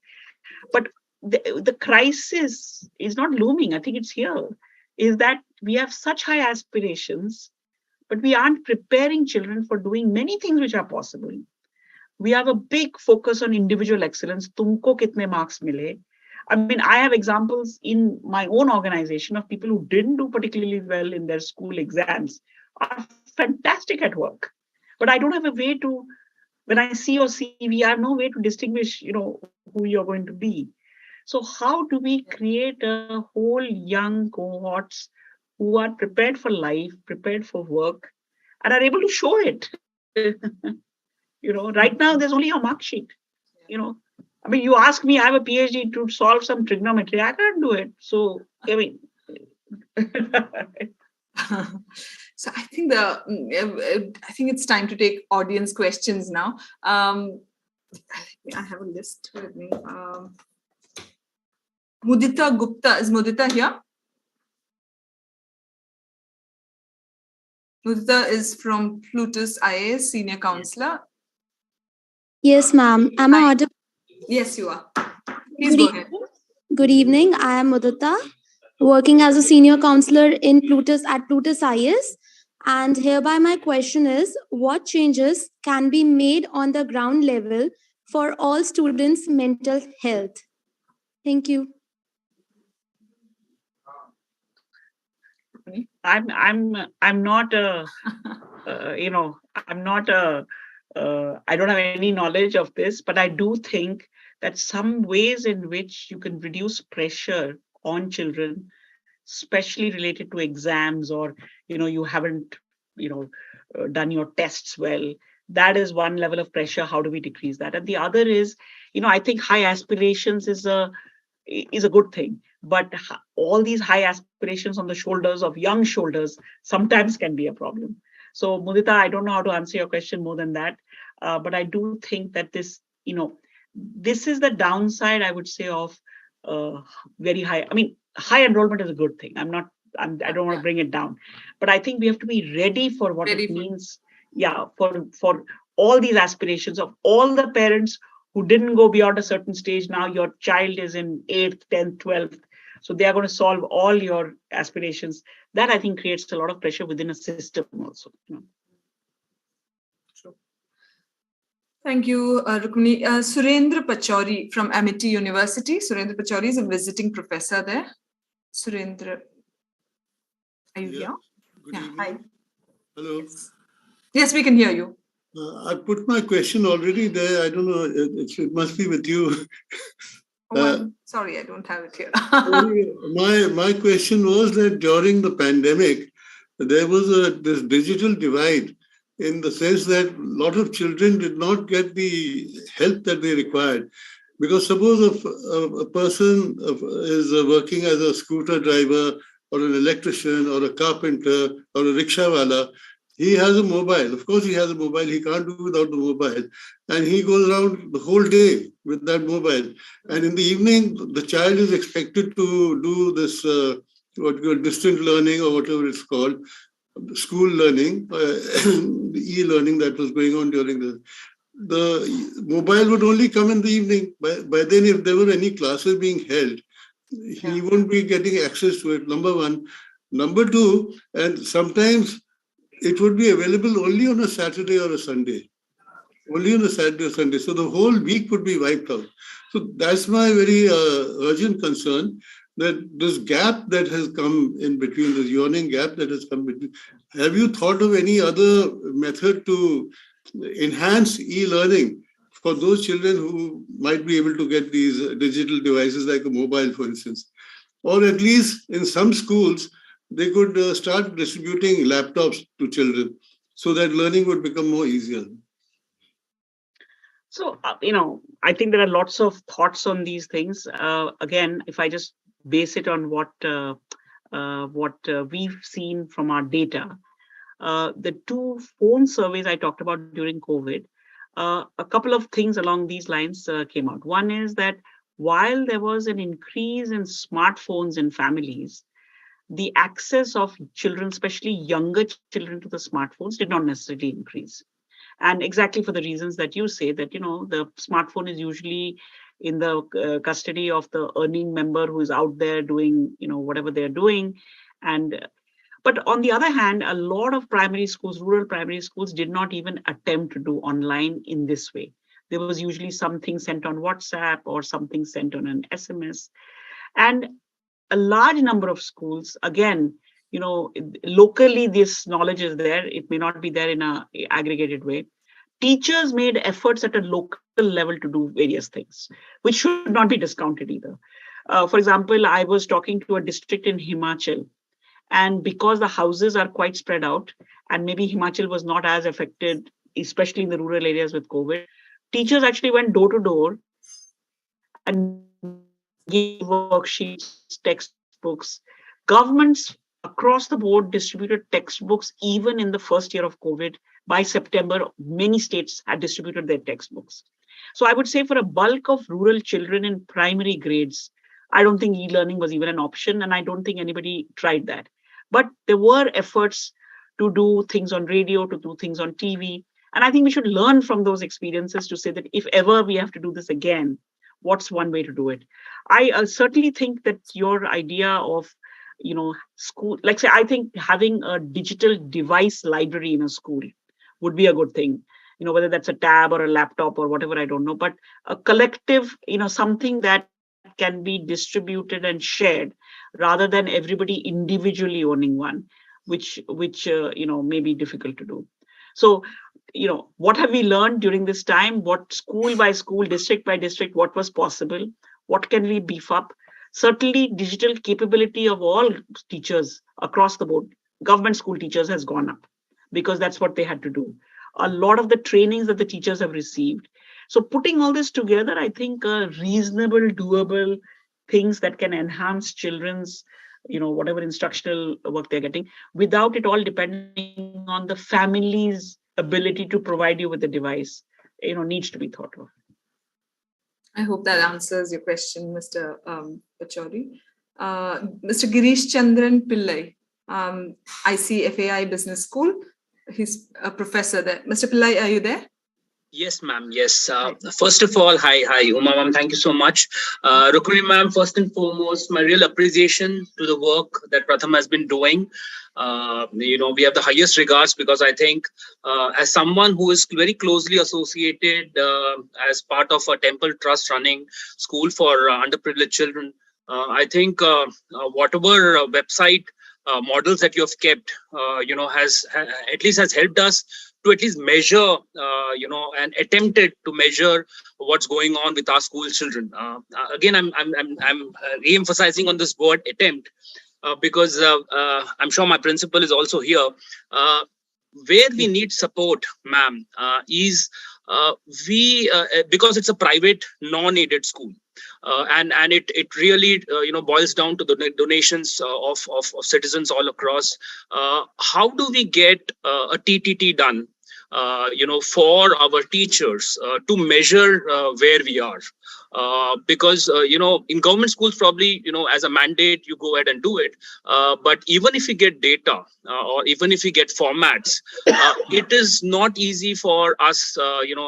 But the crisis is not looming. I think it's here, is that we have such high aspirations, but we aren't preparing children for doing many things which are possible. We have a big focus on individual excellence. Tumko kitne marks mile. I mean, I have examples in my own organization of people who didn't do particularly well in their school exams, are fantastic at work. But I don't have a way to, when I see your CV, I have no way to distinguish, who you're going to be. So how do we create a whole young cohorts who are prepared for life, prepared for work, and are able to show it? Right now, there's only a mark sheet. I mean, you ask me, I have a PhD to solve some trigonometry. I can't do it. So, I mean. So I think it's time to take audience questions now. I have a list with me. Mudita Gupta, is Mudita here? Mudita is from Plutus IAS, Senior Counselor. Yes, ma'am. Am I audible? Yes, you are. Please go ahead. Good evening. I am Mudita, working as a Senior Counselor in Plutus at Plutus IAS. And hereby my question is, what changes can be made on the ground level for all students' mental health? Thank you. I'm not a, I'm not a, I don't have any knowledge of this, but I do think that some ways in which you can reduce pressure on children, especially related to exams, or, you haven't, done your tests well. That is one level of pressure. How do we decrease that? And the other is, I think high aspirations is a good thing. But all these high aspirations on the shoulders of young shoulders sometimes can be a problem. So, Mudita, I don't know how to answer your question more than that. But I do think that this, this is the downside, I would say, of very high. I mean, high enrollment is a good thing. I don't want to bring it down. But I think we have to be ready for what it means. Yeah, for all these aspirations of all the parents who didn't go beyond a certain stage. Now your child is in 8th, 10th, 12th. So they are going to solve all your aspirations. That, I think, creates a lot of pressure within a system also. True. Thank you, Rukmini. Surendra Pachauri from Amity University. Surendra Pachauri is a visiting professor there. Surendra, are you here? Good evening. Hi. Hello. Yes, we can hear you. I put my question already there. I don't know. It must be with you. I'm sorry, I don't have it here. My question was that during the pandemic, there was this digital divide, in the sense that a lot of children did not get the help that they required. Because suppose a person is working as a scooter driver or an electrician or a carpenter or a rickshawala, He has a mobile. Of course, he has a mobile. He can't do without the mobile. And he goes around the whole day with that mobile. And in the evening, the child is expected to do this, what you call distant learning or whatever it's called, school learning, the e-learning that was going on during the mobile would only come in the evening. By then, if there were any classes being held, he won't be getting access to it, number one. Number two, and sometimes it would be available only on a Saturday or a Sunday. Only on a Saturday or Sunday. So the whole week would be wiped out. So that's my very urgent concern, that this gap that has come in between, this yawning gap that has come between. Have you thought of any other method to enhance e-learning for those children who might be able to get these digital devices like a mobile, for instance? Or at least in some schools, they could start distributing laptops to children so that learning would become more easier. So, I think there are lots of thoughts on these things. Again, if I just base it on what we've seen from our data, the 2 phone surveys I talked about during COVID, a couple of things along these lines came out. One is that while there was an increase in smartphones in families, the access of children, especially younger children, to the smartphones did not necessarily increase. And exactly for the reasons that you say, that, the smartphone is usually in the custody of the earning member who is out there doing, whatever they're doing. But on the other hand, a lot of primary schools, rural primary schools, did not even attempt to do online in this way. There was usually something sent on WhatsApp or something sent on an SMS. And a large number of schools, again, locally, this knowledge is there. It may not be there in an aggregated way. Teachers made efforts at a local level to do various things, which should not be discounted either. For example, I was talking to a district in Himachal, and because the houses are quite spread out, and maybe Himachal was not as affected, especially in the rural areas with COVID, teachers actually went door to door and gave worksheets, textbooks. Governments across the board distributed textbooks even in the first year of COVID. By September, many states had distributed their textbooks. So I would say for a bulk of rural children in primary grades, I don't think e-learning was even an option, and I don't think anybody tried that. But there were efforts to do things on radio, to do things on TV. And I think we should learn from those experiences to say that if ever we have to do this again, what's one way to do it? I certainly think that your idea of, school, like say, I think having a digital device library in a school would be a good thing, whether that's a tab or a laptop or whatever, I don't know, but a collective, something that can be distributed and shared rather than everybody individually owning one, which may be difficult to do. So, what have we learned during this time? What school by school, district by district, what was possible? What can we beef up? Certainly, digital capability of all teachers across the board, government school teachers, has gone up because that's what they had to do. A lot of the trainings that the teachers have received. So putting all this together, I think reasonable, doable things that can enhance children's, whatever instructional work they're getting, without it all depending on the family's ability to provide you with the device, needs to be thought of. I hope that answers your question, Mr. Pachauri. Mr. Girish Chandran Pillai, ICFAI Business School. He's a professor there. Mr. Pillai, are you there? Yes, ma'am. Yes. First of all, hi, Uma ma'am. Thank you so much. Rukmini ma'am, first and foremost, my real appreciation to the work that Pratham has been doing. We have the highest regards because I think as someone who is very closely associated as part of a temple trust running school for underprivileged children, I think whatever website models that you have kept, has helped us to at least measure, and attempted to measure what's going on with our school children. Again, I'm re-emphasizing on this word attempt because I'm sure my principal is also here. Where we need support, ma'am, is because it's a private, non-aided school. and it really boils down to the donations of citizens all across. How do we get a TTT done for our teachers to measure where we are? Because in government schools, probably as a mandate you go ahead and do it, but even if you get data or even if you get formats, it is not easy for us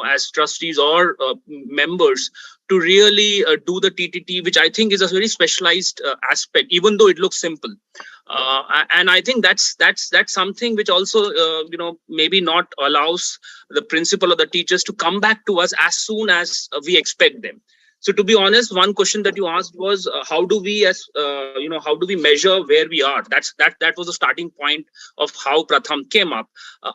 as trustees or members to really do the TTT, which I think is a very specialized aspect, even though it looks simple. And I think that's something which also maybe not allows the principal or the teachers to come back to us as soon as we expect them. So to be honest, one question that you asked was how do we measure where we are? That was the starting point of how Pratham came up.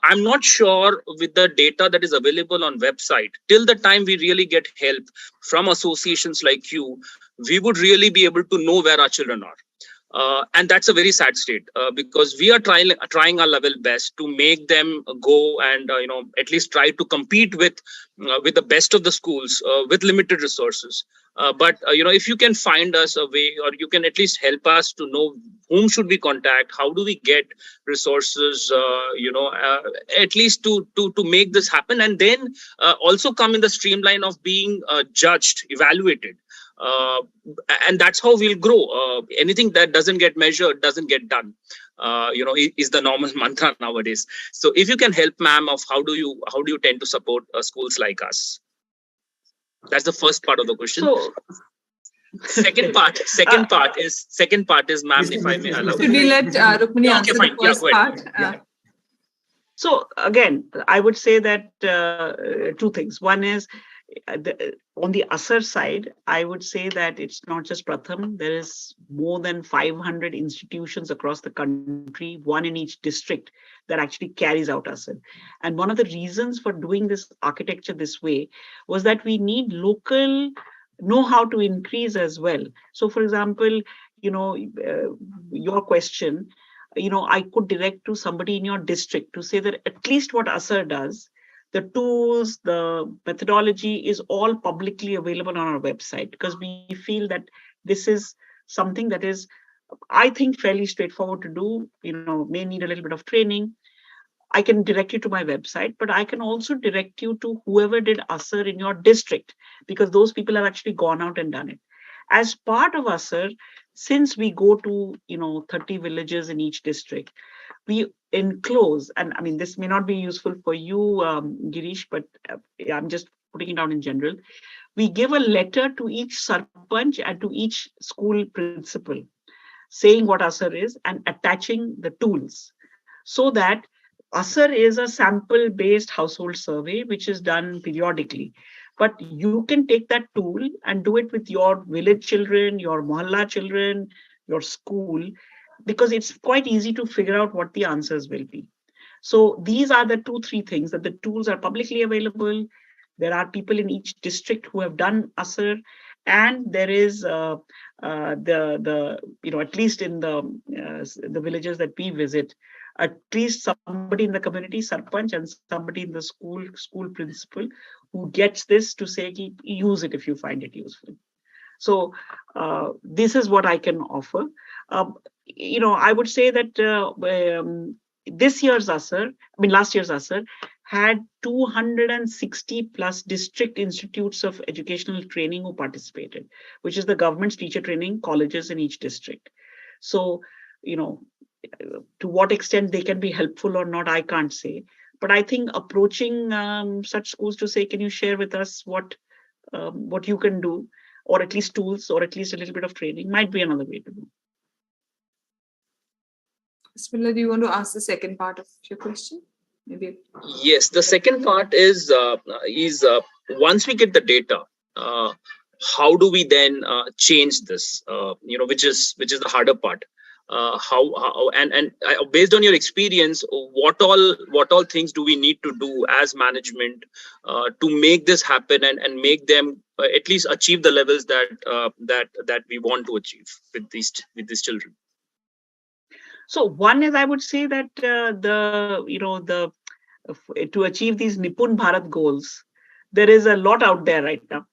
I'm not sure with the data that is available on website, till the time we really get help from associations like you, we would really be able to know where our children are. And that's a very sad state because we are trying our level best to make them go and at least try to compete with the best of the schools with limited resources. But if you can find us a way, or you can at least help us to know whom should we contact, how do we get resources, at least to make this happen, and then also come in the streamline of being judged, evaluated. And that's how we'll grow. Anything that doesn't get measured doesn't get done, is the normal mantra nowadays. So if you can help, ma'am, of how do you tend to support schools like us? That's the first part of the question. So, second part is, ma'am, if I may allow. Should we let Rukmini answer the first part? So again, I would say that two things. One is, on the Asar side, I would say that it's not just Pratham. There is more than 500 institutions across the country, one in each district, that actually carries out Asar. And one of the reasons for doing this architecture this way was that we need local know-how to increase as well. So for example, your question, I could direct to somebody in your district to say that at least what Asar does, the tools, the methodology is all publicly available on our website, because we feel that this is something that is, I think, fairly straightforward to do, may need a little bit of training. I can direct you to my website, but I can also direct you to whoever did Asar in your district, because those people have actually gone out and done it. As part of Asar, since we go to 30 villages in each district, we enclose, and I mean, this may not be useful for you, Girish, but I'm just putting it down in general. We give a letter to each sarpanch and to each school principal saying what Asar is and attaching the tools, so that Asar is a sample-based household survey which is done periodically. But you can take that tool and do it with your village children, your mohalla children, your school, because it's quite easy to figure out what the answers will be. So these are the 2-3 things, that the tools are publicly available. There are people in each district who have done Asar, and there is at least in the villages that we visit, at least somebody in the community, sarpanch, and somebody in the school principal who gets this to say, use it if you find it useful. So this is what I can offer. I would say that last year's Asar had 260 plus district institutes of educational training who participated, which is the government's teacher training colleges in each district. So, to what extent they can be helpful or not, I can't say. But I think approaching such schools to say, can you share with us what you can do, or at least tools, or at least a little bit of training, might be another way to do. Bismillah, do you want to ask the second part of your question? Maybe. Yes, the second part is once we get the data, how do we then change this? Which is the harder part. Based on your experience, what all things do we need to do as management to make this happen and make them at least achieve the levels that we want to achieve with these children? So one is, I would say that to achieve these Nipun Bharat goals, there is a lot out there right now.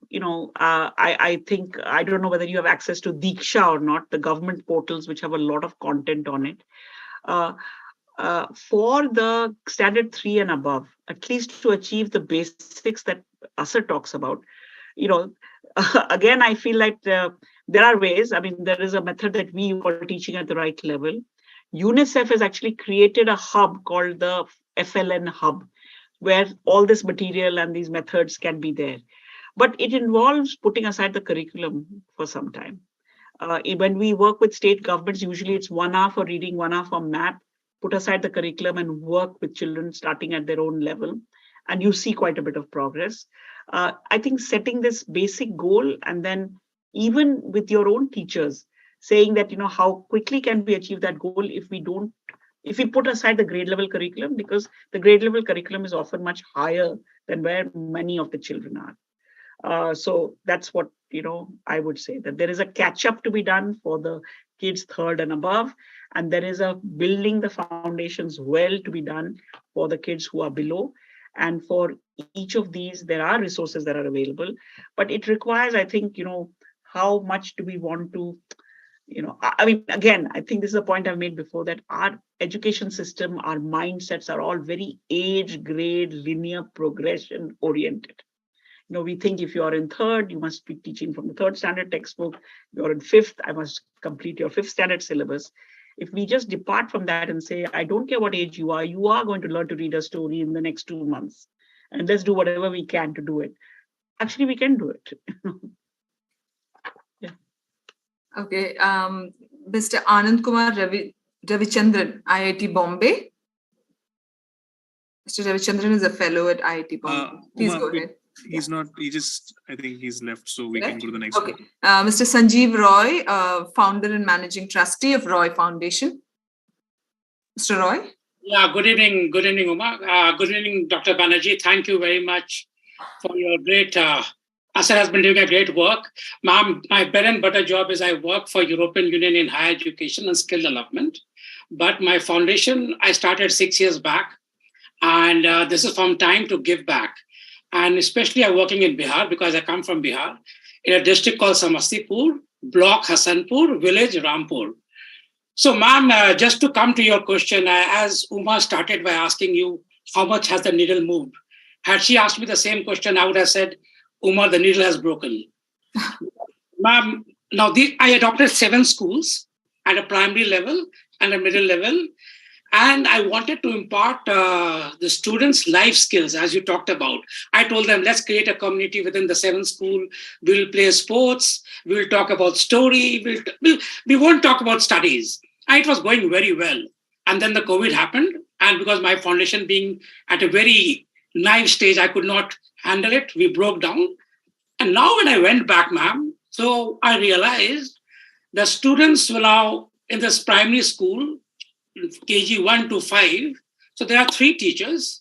I think, I don't know whether you have access to Diksha or not, the government portals which have a lot of content on it. For the standard 3 and above, at least to achieve the basics that Asar talks about, again, I feel like there are ways. I mean, there is a method that we are teaching at the right level. UNICEF has actually created a hub called the FLN Hub, where all this material and these methods can be there. But it involves putting aside the curriculum for some time. When we work with state governments, usually it's 1 hour for reading, 1 hour for math, put aside the curriculum and work with children starting at their own level. And you see quite a bit of progress. I think setting this basic goal, and then even with your own teachers, saying that, how quickly can we achieve that goal if we put aside the grade level curriculum, because the grade level curriculum is often much higher than where many of the children are. So that's what, I would say, that there is a catch up to be done for the kids 3rd and above. And there is a building the foundations well to be done for the kids who are below. And for each of these, there are resources that are available. But it requires, I think, how much do we want to, I mean, again, I think this is a point I've made before, that our education system, our mindsets are all very age, grade, linear progression oriented. We think if you are in 3rd, you must be teaching from the 3rd standard textbook. You're in 5th, I must complete your 5th standard syllabus. If we just depart from that and say, I don't care what age you are going to learn to read a story in the next 2 months. And let's do whatever we can to do it. Actually, we can do it. Yeah. Okay. Mr. Anand Kumar Ravichandran, IIT Bombay. Mr. Ravichandran is a fellow at IIT Bombay. Please go ahead. He's not, I think he's left, so we can go to the next one. Mr. Sanjeev Roy, founder and managing trustee of Roy Foundation. Mr. Roy? Yeah, good evening, Uma. Good evening, Dr. Banerji. Thank you very much for your great, Asar has been doing a great work. Ma'am, my bread and butter job is I work for European Union in higher education and skill development. But my foundation, I started 6 years back. And this is from time to give back. And especially I'm working in Bihar because I come from Bihar, in a district called Samastipur, block Hasanpur, village Rampur. So ma'am, just to come to your question, as Uma started by asking you, how much has the needle moved? Had she asked me the same question, I would have said, Uma, the needle has broken. Ma'am, now I adopted 7 schools at a primary level and a middle level. And I wanted to impart the students' life skills, as you talked about. I told them, let's create a community within the 7 school. We'll play sports. We'll talk about story. We won't talk about studies. And it was going very well. And then the COVID happened. And because my foundation being at a very naive stage, I could not handle it. We broke down. And now when I went back, ma'am, so I realized the students were now in this primary school, KG 1 to 5. So there are 3 teachers,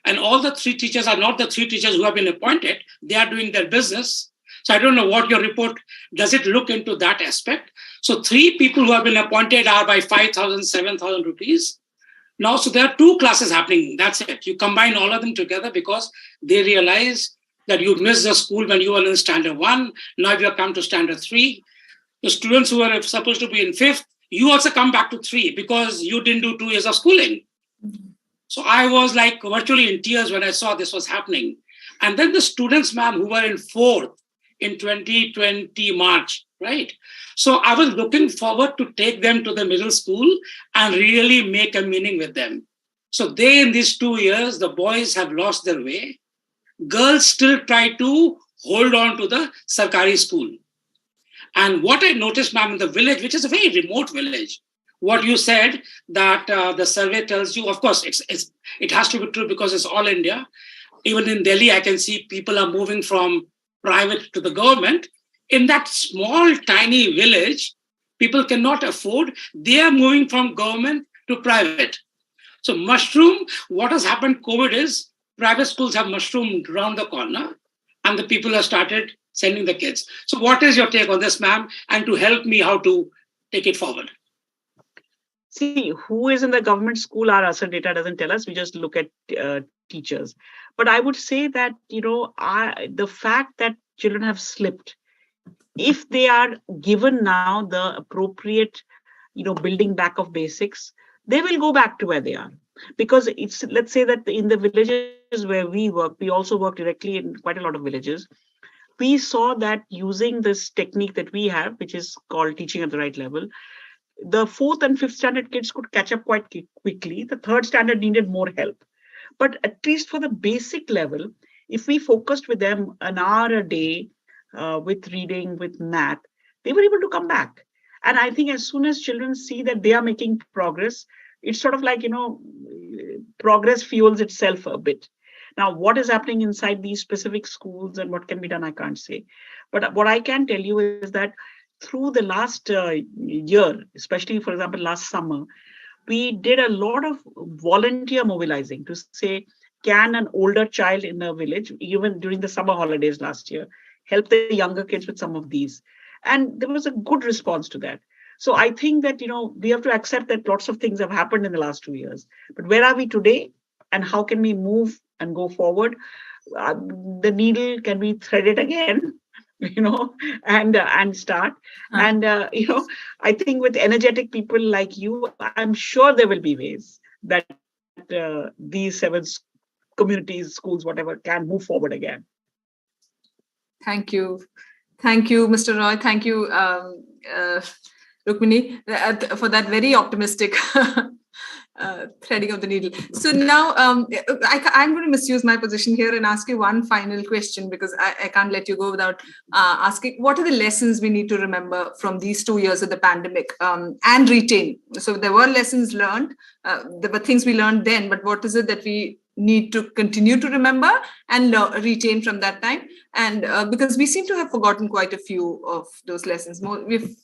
and all the 3 teachers are not the 3 teachers who have been appointed. They are doing their business. So I don't know what your report, does it look into that aspect? So 3 people who have been appointed are by 5,000, 7,000 rupees. Now, so there are 2 classes happening. That's it. You combine all of them together because they realize that you missed the school when you were in standard 1. Now you have come to standard 3. The students who are supposed to be in 5th, you also come back to 3 because you didn't do 2 years of schooling. Mm-hmm. So I was like virtually in tears when I saw this was happening. And then the students, ma'am, who were in 4th in 2020 March, right? So I was looking forward to take them to the middle school and really make a meaning with them. So they, in these 2 years, the boys have lost their way. Girls still try to hold on to the Sarkari school. And what I noticed, ma'am, in the village, which is a very remote village, what you said that the survey tells you, of course, it has to be true because it's all India. Even in Delhi, I can see people are moving from private to the government. In that small, tiny village, people cannot afford. They are moving from government to private. So mushroom, what has happened, COVID is, private schools have mushroomed around the corner and the people have started sending the kids. So what is your take on this, ma'am? And to help me how to take it forward. See, who is in the government school, our ASER data doesn't tell us. We just look at teachers. But I would say that, the fact that children have slipped, if they are given now the appropriate, building back of basics, they will go back to where they are. Because let's say that in the villages where we work, we also work directly in quite a lot of villages. We saw that using this technique that we have, which is called teaching at the right level, the 4th and 5th standard kids could catch up quite quickly. The 3rd standard needed more help. But at least for the basic level, if we focused with them an hour a day with reading, with math, they were able to come back. And I think as soon as children see that they are making progress, it's sort of like, progress fuels itself a bit. Now, what is happening inside these specific schools and what can be done, I can't say. But what I can tell you is that through the last year, especially, for example, last summer, we did a lot of volunteer mobilizing to say, can an older child in a village, even during the summer holidays last year, help the younger kids with some of these? And there was a good response to that. So I think that, we have to accept that lots of things have happened in the last 2 years. But where are we today? And how can we move and go forward? The needle can be threaded again, and start. And, I think with energetic people like you, I'm sure there will be ways that these 7 communities, schools, whatever, can move forward again. Thank you. Thank you, Mr. Roy. Thank you, Rukmini, for that very optimistic threading of the needle. So now I'm going to misuse my position here and ask you one final question, because I can't let you go without asking, what are the lessons we need to remember from these 2 years of the pandemic and retain? So there were lessons learned, there were things we learned then, but what is it that we need to continue to remember and retain from that time? And because we seem to have forgotten quite a few of those lessons. We've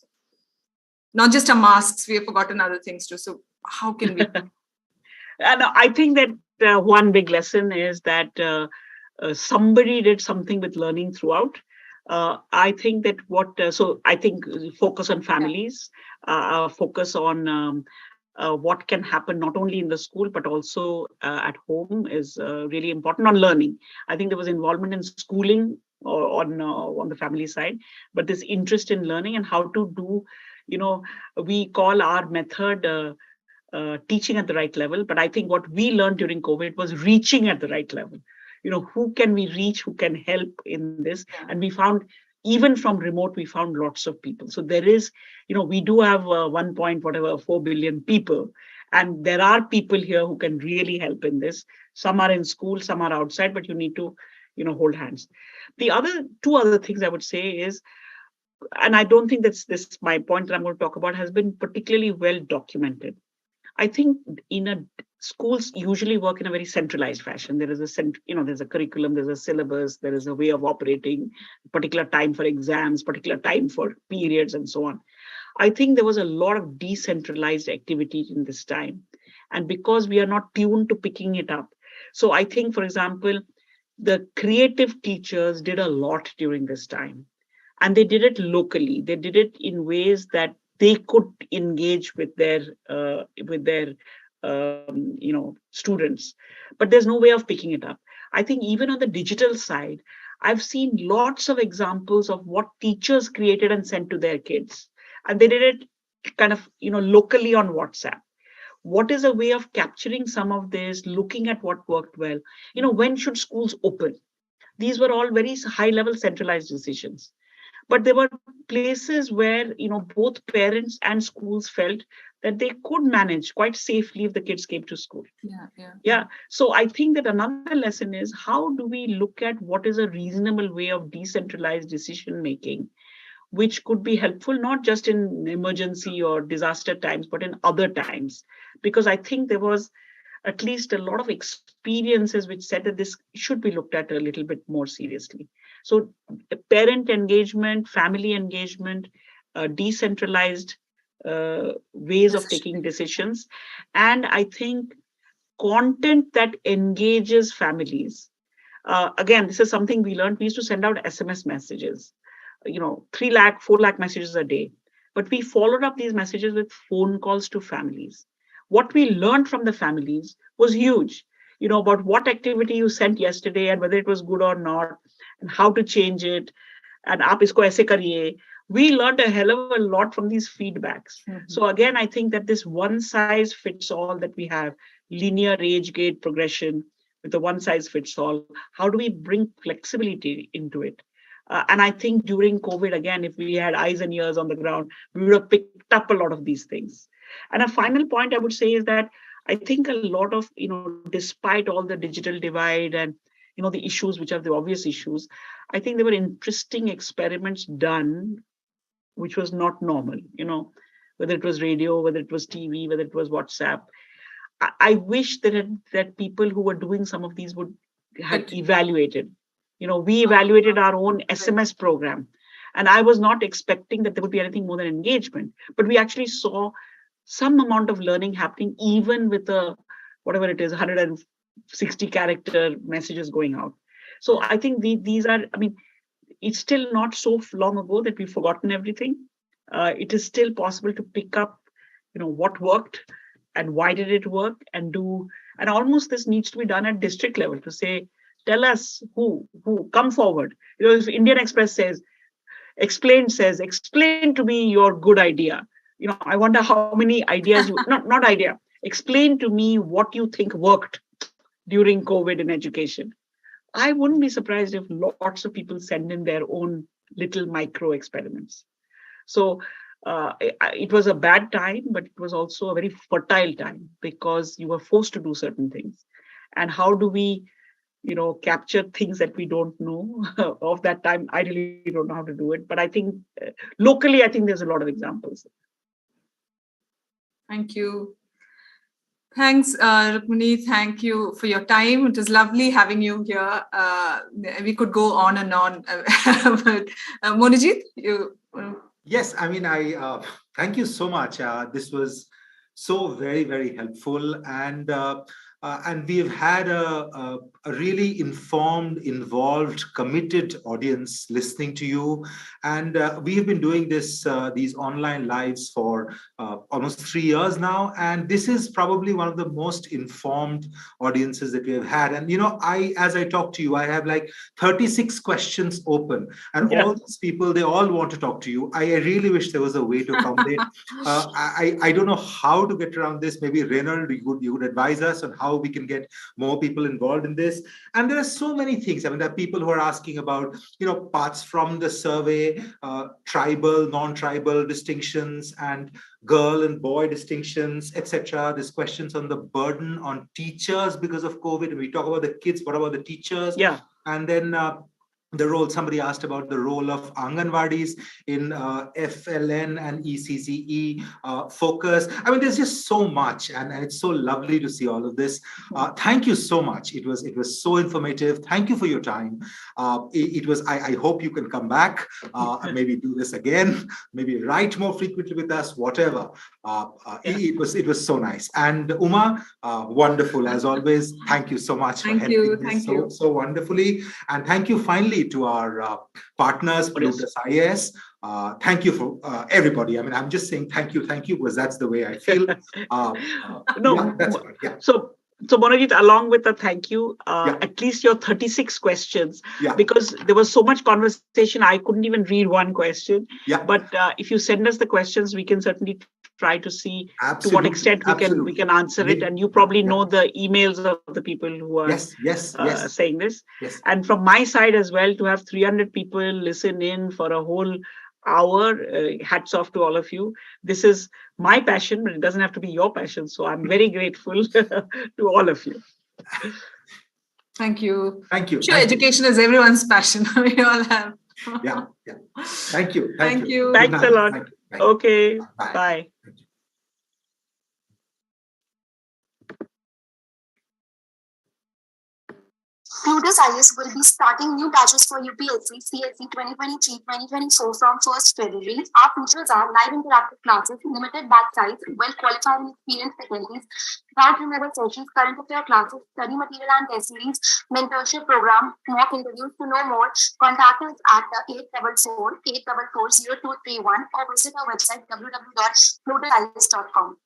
not just our masks, we have forgotten other things too. So how can we? And I think that one big lesson is that somebody did something with learning throughout. I think that so I think focus on families, focus on what can happen not only in the school, but also at home is really important on learning. I think there was involvement in schooling on the family side, but this interest in learning and how to do, we call our method teaching at the right level. But I think what we learned during COVID was reaching at the right level. Who can we reach, who can help in this? And we found, even from remote, we found lots of people. So there is, we do have 4 billion people. And there are people here who can really help in this. Some are in school, some are outside, but you need to, hold hands. The two other things I would say is, and I don't think that's my point that I'm going to talk about has been particularly well documented. I think schools usually work in a very centralized fashion. There is there's a curriculum, there's a syllabus, there is a way of operating, particular time for exams, particular time for periods, and so on. I think there was a lot of decentralized activity in this time. And because we are not tuned to picking it up. So I think, for example, the creative teachers did a lot during this time. And they did it locally. They did it in ways that they could engage with their students. But there's no way of picking it up. I think even on the digital side, I've seen lots of examples of what teachers created and sent to their kids. And they did it kind of, locally on WhatsApp. What is a way of capturing some of this, looking at what worked well? When should schools open? These were all very high-level centralized decisions. But there were places where, both parents and schools felt that they could manage quite safely if the kids came to school. Yeah. So I think that another lesson is, how do we look at what is a reasonable way of decentralized decision-making, which could be helpful, not just in emergency or disaster times, but in other times? Because I think there was at least a lot of experiences which said that this should be looked at a little bit more seriously. So parent engagement, family engagement, decentralized ways of taking decisions. And I think content that engages families. Again, this is something we learned. We used to send out SMS messages, 3 lakh, 4 lakh messages a day. But we followed up these messages with phone calls to families. What we learned from the families was huge. about what activity you sent yesterday and whether it was good or not, and how to change it, and aap isko aise kariye. We learned a hell of a lot from these feedbacks. So again, I think that this one size fits all that we have, linear age gate progression with a one size fits all, how do we bring flexibility into it? And I think during COVID, again, if we had eyes and ears on the ground, we would have picked up a lot of these things. And a final point I would say is that I think a lot of, despite all the digital divide and, the issues, which are the obvious issues, I think there were interesting experiments done, which was not normal, whether it was radio, whether it was TV, whether it was WhatsApp. I wish that people who were doing some of these would have evaluated. We evaluated our own SMS program, and I was not expecting that there would be anything more than engagement, but we actually saw some amount of learning happening, even with whatever it is, 160 character messages going out. So I think these are, it's still not so long ago that we've forgotten everything. It is still possible to pick up, what worked and why did it work, and almost this needs to be done at district level to say, tell us who come forward. If Indian Express says, explain to me your good idea. I wonder how many ideas not idea. Explain to me what you think worked during COVID in education. I wouldn't be surprised if lots of people send in their own little micro experiments. So it was a bad time, but it was also a very fertile time because you were forced to do certain things. And how do we, capture things that we don't know of that time? I really don't know how to do it. But I think locally, I think there's a lot of examples. Thank you. Thanks, Rukmini. Thank you for your time. It was lovely having you here. We could go on and on. But Monijit, you... Yes, I thank you so much. This was so very, very helpful. And we've had a really informed, involved, committed audience listening to you. And we have been doing these online lives for almost 3 years now. And this is probably one of the most informed audiences that we have had. And, as I talk to you, I have like 36 questions open. And all these people, they all want to talk to you. I really wish there was a way to accommodate. I don't know how to get around this. Maybe Reynald, you would advise us on how we can get more people involved in this. And there are so many things. There are people who are asking about, parts from the survey, tribal, non-tribal distinctions, and girl and boy distinctions, etc. There's questions on the burden on teachers because of COVID. And we talk about the kids. What about the teachers? Yeah. And then the role, somebody asked about the role of Anganwadis in FLN and ECCE focus. There's just so much, and it's so lovely to see all of this. Thank you so much. It was so informative. Thank you for your time. It was. I hope you can come back and maybe do this again. Maybe write more frequently with us. Whatever. It was so nice. And Uma, wonderful as always. Thank you so much for helping this so wonderfully. And thank you finally to our partners, Plutus IAS. Thank you for everybody. I'm just saying thank you because that's the way I feel. That's about it. Yeah. So Monojit, along with the thank you, at least your 36 questions, because there was so much conversation, I couldn't even read one question. Yeah. But if you send us the questions, we can certainly try to see to what extent we can answer it. And you probably know the emails of the people who are saying this. Yes. And from my side as well, to have 300 people listen in for a whole hour, hats off to all of you. This is my passion, but it doesn't have to be your passion. So I'm very grateful to all of you. Thank you. Thank you. Sure, education is everyone's passion. We all have. Yeah. Thank you. Thank you. Thanks a lot. Okay. Bye. Thank you. Plutus IAS will be starting new batches for UPSC CSE 2023-2024 from 1st February. Our features are live interactive classes, limited batch size, well-qualified and experienced faculties, crowd removal sessions, current affair classes, study material and test series, mentorship program, mock interviews. To know more, contact us at 844-844-0231 or visit our website www.plutusias.com.